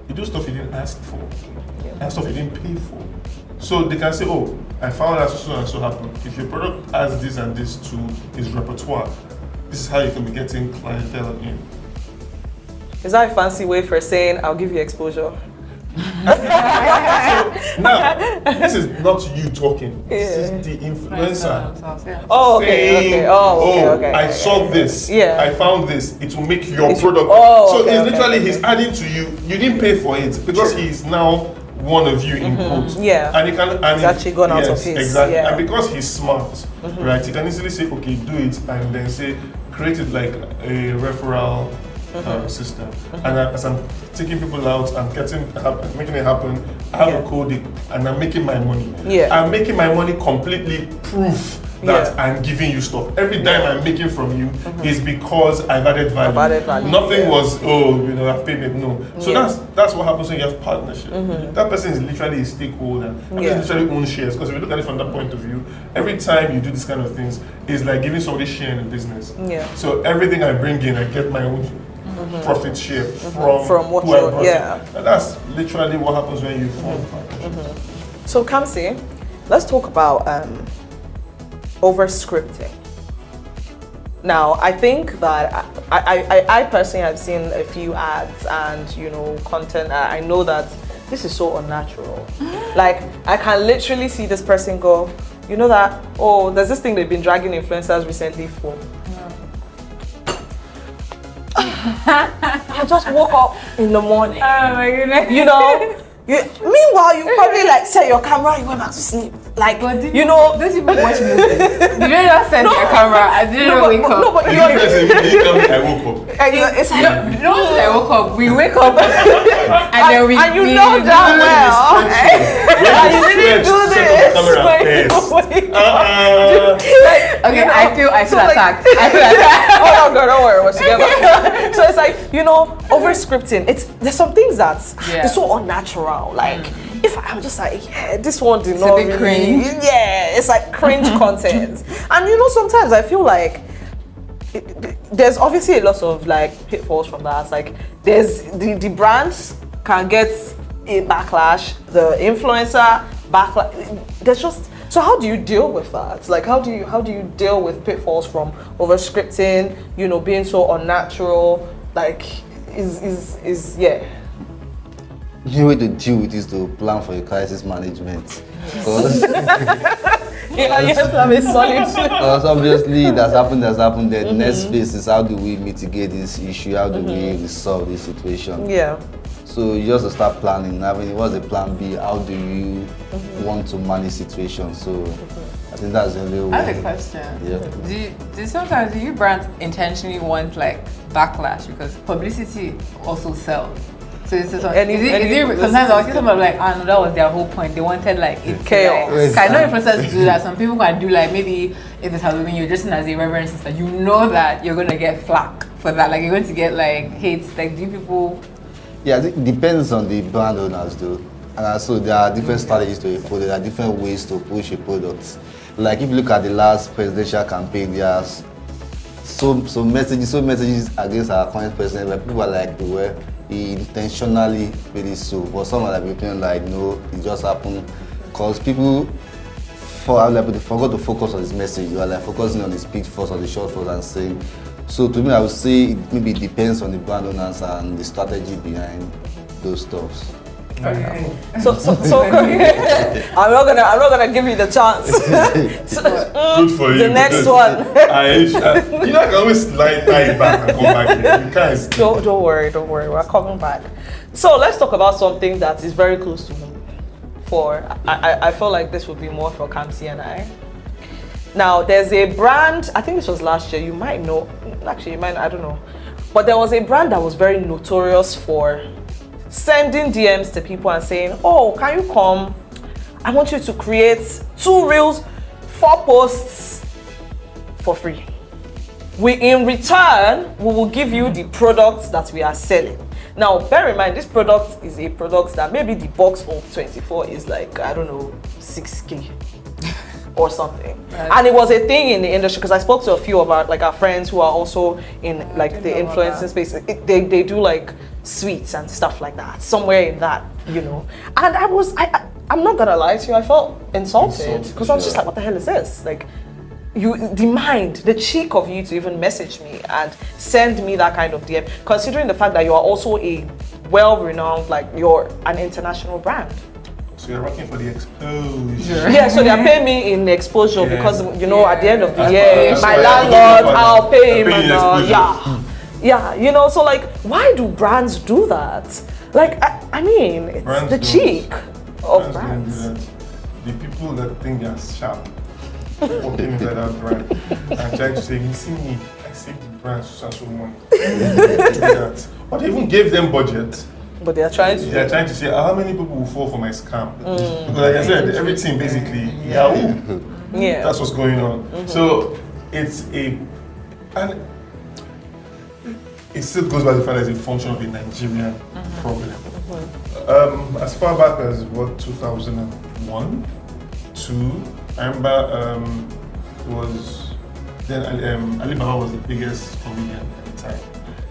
You do stuff you didn't ask for, and stuff you didn't pay for. So they can say, oh, I found out so and so happened. If your product adds this and this to its repertoire, this is how you can be getting clientele in. Is that a fancy way for saying, I'll give you exposure? So now, this is not you talking. This is the influencer. Okay. I saw this. I found this. It will make your product. It's literally he's adding to you. You didn't pay for it because he's now one of you in quotes. And he can. And he's actually gone out of his. Exactly. And because he's smart, right? He can easily say, okay, do it, and then say, create it like a referral system. And as I'm taking people out, I'm making it happen. I have a code, and I'm making my money. I'm making my money completely proof that I'm giving you stuff. Every dime I'm making from you is because I've added value. Nothing was, I've paid it. No. So that's what happens when you have partnership. That person is literally a stakeholder. That person literally owns shares. Because if you look at it from that point of view, every time you do this kind of things, it's like giving somebody share in a business. So everything I bring in, I get my own profit share from what you and that's literally what happens when you form partnership. So Kamsi, let's talk about over scripting. Now, I think that I personally have seen a few ads and content. I know that this is so unnatural. Like, I can literally see this person go, there's this thing they've been dragging influencers recently for. I just woke up in the morning. Oh my goodness. You know. Meanwhile, you probably like set your camera, you went back to sleep. Like, you know, those people watch movies. You don't just set your camera. I didn't wake up. No, but You tell me I woke up. it's like, No, I woke up. We wake up and then we. and you know that well. And you didn't do this. Okay, I feel like- attacked. I feel attacked. Oh no, girl, don't worry, we're together. So it's like, you know, over scripting. There's some things that's it's so unnatural. Like, if I'm just like, yeah, this one did not a bit cringe. Yeah, it's like cringe content. And you know, sometimes I feel like there's obviously a lot of like pitfalls from that. Like, there's the brands can get a backlash, the influencer backlash. There's just so how do you deal with that? Like, how do you deal with pitfalls from over scripting? You know, being so unnatural. Like, is yeah. The way to deal with is to plan for your crisis management. Because Yeah, you have to have a solid. obviously that's happened. The next phase is how do we mitigate this issue? How do we resolve this situation? Yeah. So you just have to start planning. I mean, what's the plan B? How do you want to manage situations? So I think that's the only way. I have a question. Yeah. Do you brands intentionally want like backlash because publicity also sells? So is it sometimes I see someone like, no, that was their whole point. They wanted like it chaos. I know influencers do that. Some people can do like maybe if it's Halloween, you're dressing as a reverend sister. You know that you're gonna get flack for that. Like you're going to get like hates. Like do people? Yeah, I think it depends on the brand owners though. And also there are different strategies to a product, there are different ways to push a product. Like if you look at the last presidential campaign, there's so messages against our current president where people are like, well, he intentionally really so. But some are like like, no, it just happened. Because people they forgot to focus on his message. You are like focusing on his pitfalls or the shortfalls and saying. So to me, I would say it maybe depends on the brand owners and the strategy behind those stuffs. Okay. So I'm not gonna give you the chance. Good for you. The next one. You know, I can always tie it back and come back here. You can't escape. Don't worry. We're coming back. So let's talk about something that is very close to me. I feel like this would be more for Kamsi and I. Now, there's a brand, I think this was last year, you might know, actually you might, I don't know. But there was a brand that was very notorious for sending DMs to people and saying, oh, can you come? I want you to create 2 reels, 4 posts for free. In return, we will give you the products that we are selling. Now, bear in mind, this product is a product that maybe the box of 24 is like, I don't know, 6K. Or something, and it was a thing in the industry because I spoke to a few of our friends who are also in like the influencing space. They do like sweets and stuff like that, somewhere in that, you know. And I'm not gonna lie to you, I felt insulted because I was just like, what the hell is this? Like, the cheek of you to even message me and send me that kind of DM, considering the fact that you are also a well-renowned, like you're an international brand. So you're working for the exposure. Yeah, so they're paying me in exposure because, you know, at the end of the That's year, why my I'm landlord, for I'll pay him. paying And, exposure. yeah, you know, so like, why do brands do that? Like, I mean, it's Brands the don't. cheek of Brands brands. don't do that. The people that think they're sharp, walking inside that brand and trying to say, you see me, I saved the brand so money. But they even gave them budget. But they're trying to. They're trying to say, how many people will fall for my scam? Because like I said, everything basically, Yahoo. Yeah. That's what's going on. So it's and it still goes by the fact that it's a function of a Nigerian problem. As far back as 2001, 2, I remember it was then Alibaba was the biggest comedian at the time,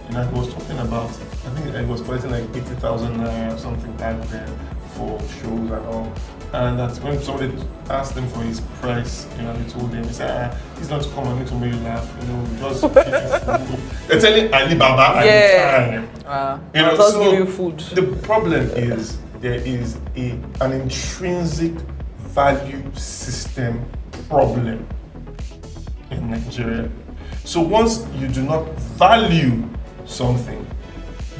and I was talking about, I think I was collecting like 80,000 or something back then for shows and all. And that's when somebody asked him for his price, you know, he told them, he said, he's not to come and make somebody laugh, you know, just give you food. They're telling Alibaba at the time. You know, just so give you food. The problem is there is an intrinsic value system problem in Nigeria. So once you do not value something,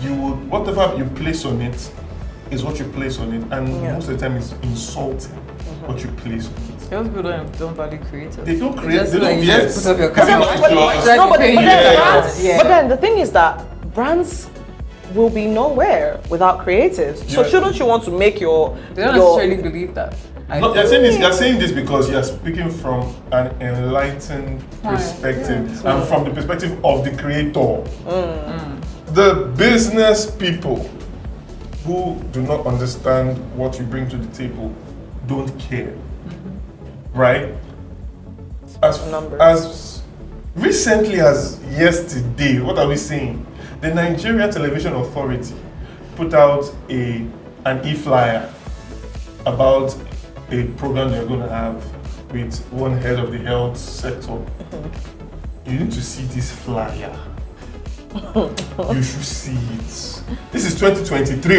you would, whatever you place on it is what you place on it, and most of the time it's insulting what you place on it. Those people don't value creators. They don't create, Just they like don't, you yes. just put up your Is it camera. not yours? No, but then brands, Yeah. but then the thing is that brands will be nowhere without creatives. So Yeah. shouldn't you want to make your They don't necessarily believe that. No, you're saying this because you're speaking from an enlightened perspective and from the perspective of the creator. The business people who do not understand what you bring to the table don't care, right? As recently as yesterday, what are we saying? The Nigerian Television Authority put out an e-flyer about a program they're going to have with one head of the health sector. You need to see this flyer. You should see it. This is 2023.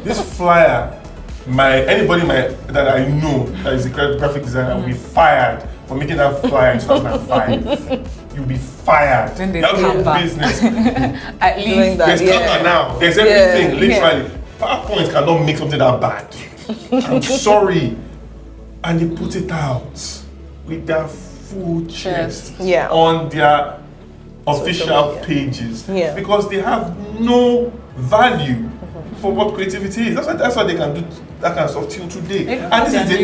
This flyer, that I know that is a graphic designer will be fired for making that flyer in 2005. You'll be fired. When they That's come your back. business. At least There's counter now. There's everything. Literally, PowerPoint cannot make something that bad. I'm sorry. And they put it out with their full chest on their official pages because they have no value for what creativity is. That's why they can do that kind of stuff till today. And this is the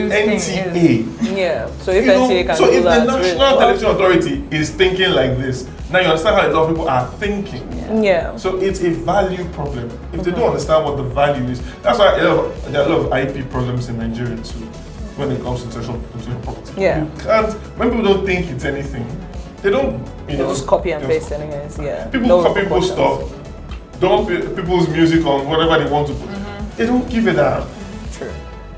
NTA. Yeah. So if NTA can so do if that, the National Television Authority is thinking like this, now you understand how a lot of people are thinking. Yeah. So it's a value problem. If they don't understand what the value is, that's why there are a lot of IP problems in Nigeria too. When it comes to intellectual property, Yeah. you can't. When people don't think it's anything, they don't. They just copy and paste anyways. Yeah. People copy people's stuff, don't put people's music on whatever they want to put. They don't give it out. True.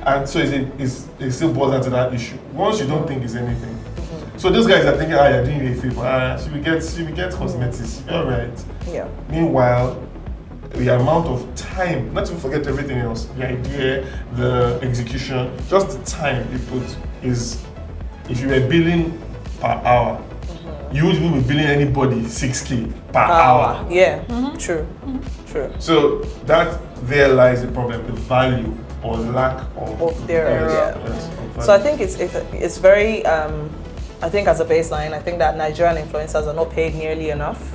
And so it still boils down to that issue. Once you don't think it's anything, so those guys are thinking, you're doing you a favor. Should we get cosmetics? All right. Yeah. Meanwhile, the amount of time, not to forget everything else, the idea, the execution, just the time you put is, if you were billing per hour, you wouldn't be billing anybody 6K per hour. Yeah, true. So there lies the problem, the value or lack of their value. So I think it's very, I think as a baseline, I think that Nigerian influencers are not paid nearly enough.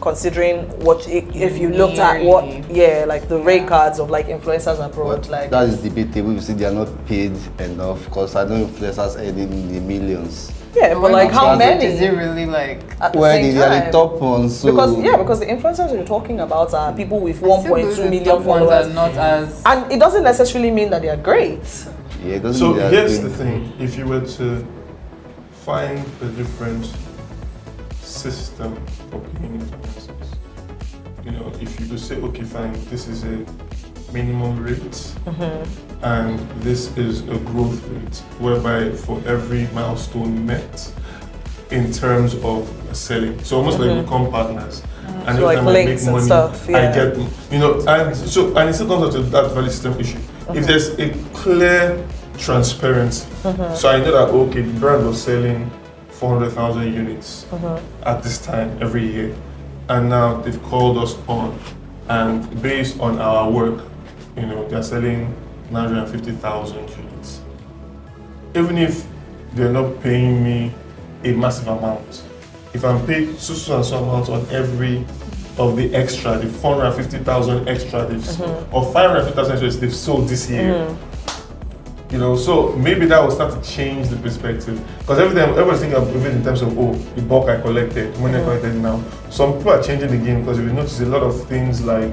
Considering what if you looked at what like the rate cards of like influencers abroad, like that is debatable. You see, they are not paid enough because I know influencers earning in the millions. Yeah, but like how many? Is it really like at the Well, same they are time? the top ones. So Because the influencers you're talking about are people with 1.2 million followers, not as, and it doesn't necessarily mean that they are great. yeah, it doesn't So mean they are here's doing- the thing: if you were to find a different system for paying influencers, if you could say, okay, fine, this is a minimum rate, and this is a growth rate, whereby for every milestone met in terms of selling, so almost like we become partners. And So every like time I make links and money, stuff, I get, and it still comes down to that value system issue. If there's a clear transparency, so I know that, okay, the brand was selling 400,000 units at this time every year, and now they've called us on, and based on our work, they're selling 950,000 units. Even if they're not paying me a massive amount, if I'm paid so and so amount on every of the extra, the 450,000 extra they've sold, or 550,000 extra they've sold this year. So maybe that will start to change the perspective. Because everybody's thinking of even in terms of, the bulk I collected, money I collected now. Some people are changing the game because if you notice a lot of things like,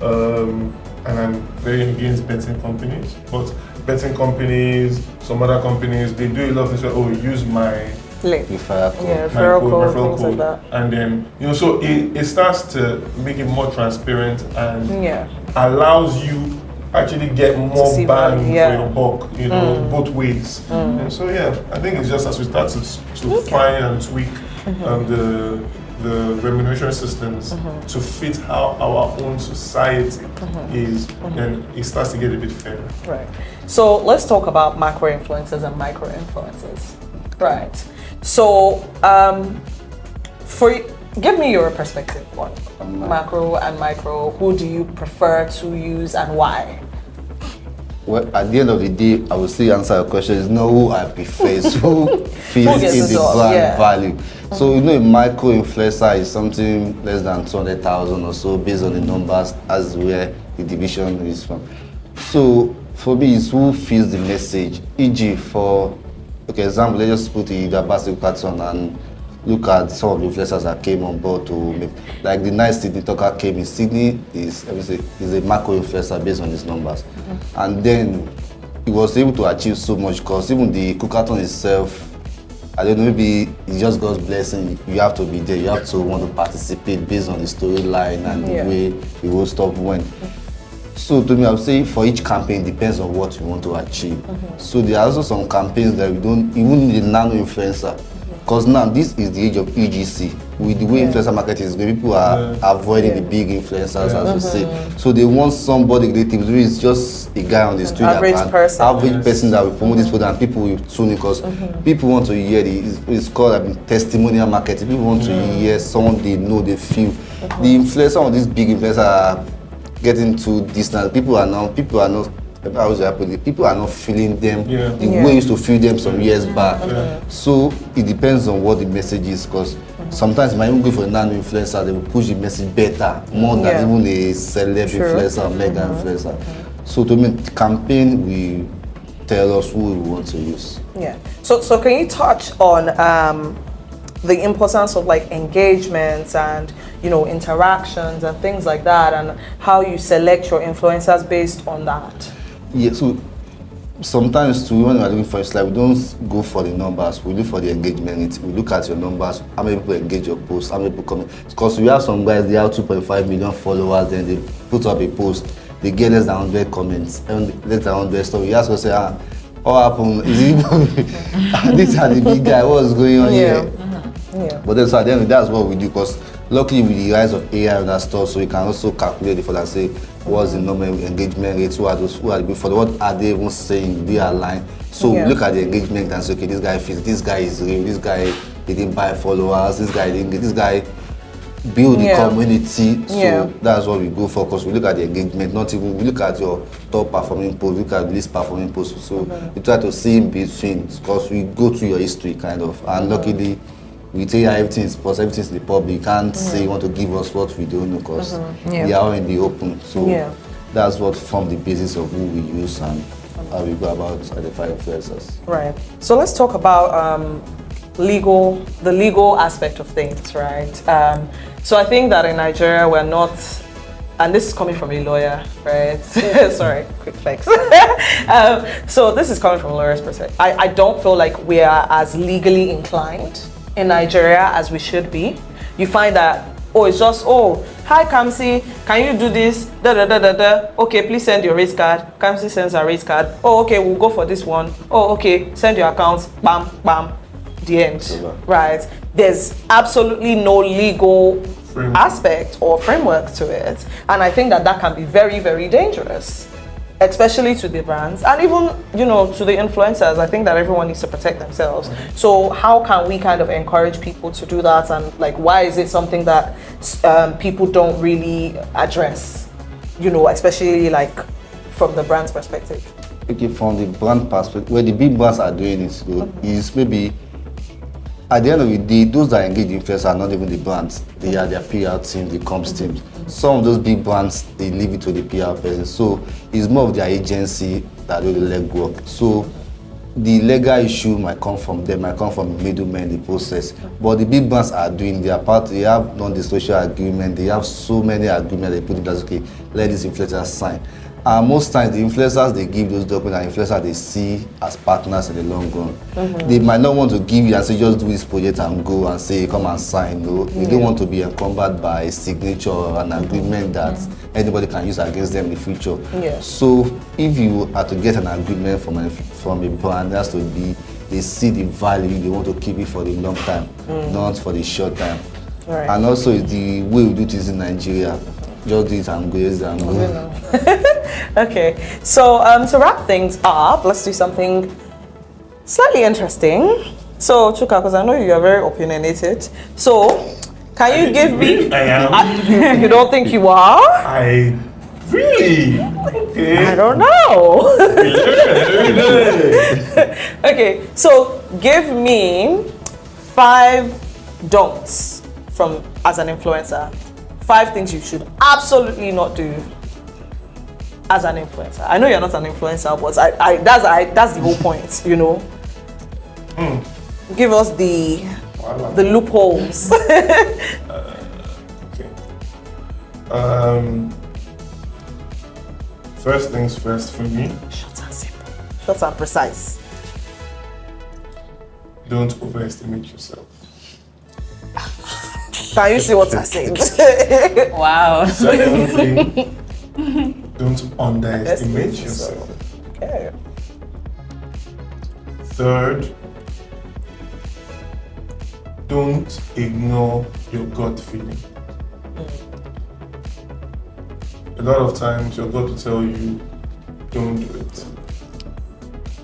and I'm very against betting companies, but betting companies, some other companies, they do a lot of things like, use my Link. referral code. Yeah, my referral code, referral things code, like that. and then so it starts to make it more transparent and allows you actually get more see bang value, for your buck, both ways. And so I think it's just as we start to fine and tweak the remuneration systems to fit how our own society is, then it starts to get a bit fairer. Right. So let's talk about macro influencers and micro influencers. Right. So give me your perspective on macro and micro. Who do you prefer to use and why? Well, at the end of the day, I will still answer your question. It's not who I prefer, it's who feels gets in the the job, brand yeah. value. So, you know, a micro influencer is something less than 200,000 or so based on the numbers as where the division is from. So, for me, it's who feels the message. E.g., for example, let's just put the Dabasi pattern and look at some of the influencers that came on board to make, like the nice Sydney Talker came in. Sydney is a macro influencer based on his numbers. And then he was able to achieve so much because even the Cookathon itself, I don't know, maybe it's just God's blessing. You have to be there, you have to want to participate based on the storyline and the way the whole stuff went. So to me, I would say for each campaign, it depends on what you want to achieve. So there are also some campaigns that we don't even need a nano influencer. Because now this is the age of EGC. With the way influencer marketing is going, people are avoiding the big influencers, as we say. So they want somebody relative who is just a guy on the street, average person that will promote this product, and people will tune in because people want to hear it's called testimonial marketing. People want to hear someone they know, they feel. The influencer on these big influencers are getting too distant. People are not feeling them the way we used to feel them some years back. So it depends on what the message is, because sometimes you might even go for a nano-influencer, they will push the message better, more than even a celeb influencer or mega influencer. So to me, the campaign will tell us who we want to use. Yeah. So can you touch on the importance of like engagements and interactions and things like that, and how you select your influencers based on that? Yeah, so sometimes too, when we're looking for a slide, we don't go for the numbers, we look for the engagement. We look at your numbers, how many people engage your post, how many people comment. Because we have some guys, they have 2.5 million followers, then they put up a post, they get less than 100 comments, and less than 100 stuff. You ask us, what happened? Is it this are the big guy, what's going on here? Yeah. But then so at the end, that's what we do, because luckily with the rise of AI and that stuff, so we can also calculate it for that, say what's the normal engagement rates, who are the big for what are they even saying, they are lying. So we look at the engagement and say, okay, this guy fits, this guy is real, this guy didn't buy followers, this guy didn't get, this guy build the community. So that's what we go for, because we look at the engagement, not even we look at your top performing post, look at least performing posts. So we try to see in between, because we go through your history kind of, and luckily we tell you everything's in the public. You can't say you want to give us what we don't know, because we are all in the open. So that's what forms the basis of who we use and how we go about identifying influencers. Right. So let's talk about the legal aspect of things, right? So I think that in Nigeria we're not, and this is coming from a lawyer, right? Sorry, quick flex. So this is coming from a lawyer's perspective. I don't feel like we are as legally inclined in Nigeria as we should be. You find that, it's just, hi Kamsi, can you do this? Okay, please send your race card. Kamsi sends a race card. Okay, we'll go for this one. Okay, send your accounts. Bam, bam, the end. Right? There's absolutely no legal aspect or framework to it. And I think that can be very, very dangerous, especially to the brands and even, to the influencers. I think that everyone needs to protect themselves. So how can we kind of encourage people to do that? And like, why is it something that people don't really address, especially like from the brand's perspective? Okay, from the brand perspective, where the big brands are doing it is maybe at the end of the day, those that engage influencers are not even the brands. They are their PR team, the comms teams. Some of those big brands, they leave it to the PR person. So it's more of their agency that do the legwork. So the legal issue might come from them, might come from the middlemen, the process. But the big brands are doing their part. They have non-disclosure agreement. They have so many agreements. They put it as, okay, let these influencers sign. And most times the influencers they give those documents are influencers they see as partners in the long run. They might not want to give you and say just do this project and go and say come and sign. No, they don't want to be encumbered by a signature or an agreement that anybody can use against them in the future. So if you are to get an agreement from a brand, it has to be they see the value, they want to keep it for the long time, not for the short time. And also it's the way we do this in Nigeria. Just do it and go. Okay, so to wrap things up, let's do something slightly interesting. So Chuka, because I know you are very opinionated, so Can you give me? I am. You don't think you are? I really. Okay. I don't know. Really? Okay, so give me 5 don'ts from as an influencer. 5 things you should absolutely not do as an influencer. I know you're not an influencer, but that's the whole point, you know. Give us the loopholes. Okay. First things first for me. Short and simple. Short and precise. Don't overestimate yourself. Can you see what I said? Wow. Secondly, don't underestimate yourself. Okay. Third, don't ignore your gut feeling. A lot of times your gut will tell you, don't do it.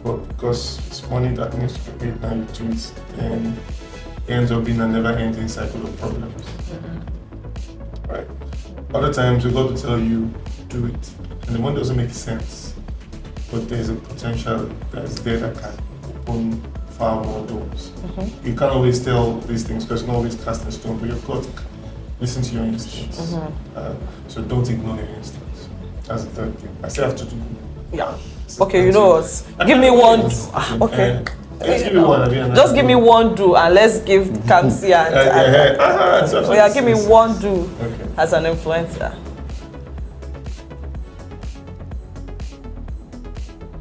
But because it's money that needs to be paid and you do it, then it ends up being a never-ending cycle of problems. Right? Other times your gut will tell you, do it. And the one doesn't make sense. But there's a potential that's there that can open far more doors. You can't always tell these things because you can always cast in stone, but your gut, listen to your instincts. So don't ignore your instincts. That's the third thing. I still have to do. Yeah. Okay, you know what? Give me one. Okay. Give me one. Just give me one do and let's give Kamsi and oh yeah, give me one do as an influencer.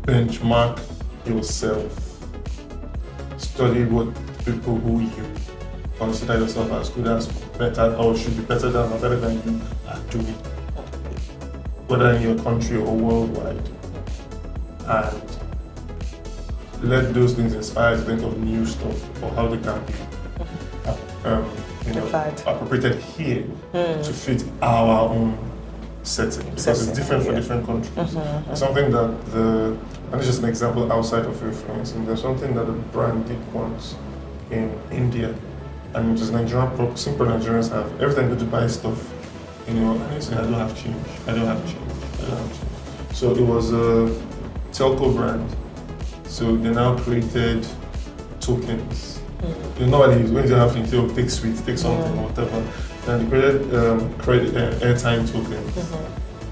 Benchmark yourself. Study what people who you consider yourself as good as, better, or should be better than or better than you are doing, whether in your country or worldwide. And let those things inspire you to think of new stuff or how they can be appropriated here to fit our own setting, because it's different for different countries. It's something that and it's just an example outside of influencing. There's something that a brand did once in India, and it was Nigerian, simple Nigerians have. Every time they go to buy stuff, and they say, I don't have change. So it was a telco brand. So they now created tokens. Normally, when you don't have change, they will take sweets, take something or whatever. Then they created airtime tokens.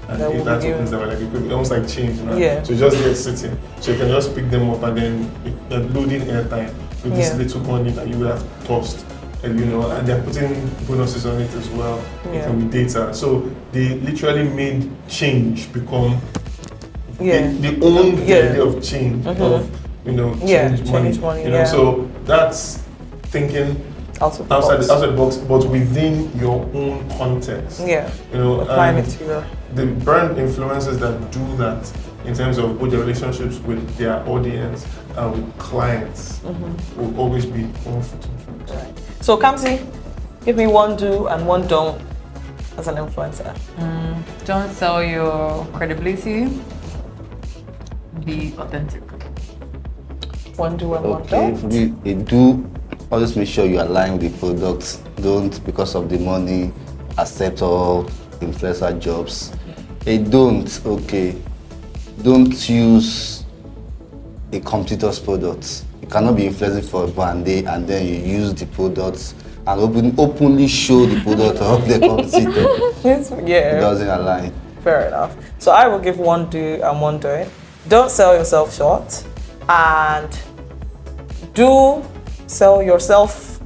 And that tokens that were like almost like change, right? Yeah. So just get sitting. So you can just pick them up and then you're loading airtime with this little money that you would have tossed. And they're putting bonuses on it as well. It can be data. So they literally made change become they owned the idea of change of change money. So that's thinking outside the box, but within your own context. Applying it to your. The brand influencers that do that in terms of both their relationships with their audience and with clients will always be comfortable. Right. So Kamsi, give me one do and one don't as an influencer. Don't sell your credibility. Be authentic. One do and one Okay, don't. for me, a do, always make sure you align with the products. Don't, because of the money, accept all influencer jobs. A don't, don't use a competitor's products. You cannot be influencing for a brand and then you use the products and openly show the product of the competitor. It doesn't align. Fair enough. So I will give one do and one don't. Don't sell yourself short, and do sell yourself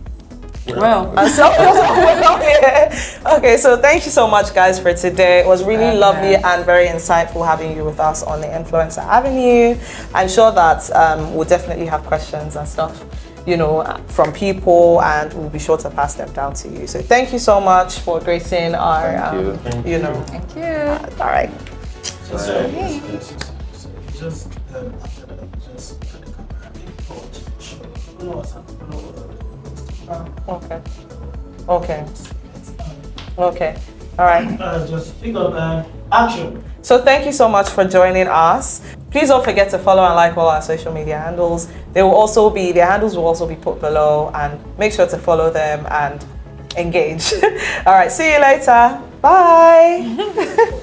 well. and sell yourself well. Okay, so thank you so much, guys, for today. It was really lovely and very insightful having you with us on the Influencer Avenue. I'm sure that we'll definitely have questions and stuff, from people, and we'll be sure to pass them down to you. So thank you so much for gracing our, Thank you. All right. Just after that, just Okay. All right. just pick up action. So thank you so much for joining us. Please don't forget to follow and like all our social media handles. Their handles will also be put below, and make sure to follow them and engage. All right, see you later. Bye.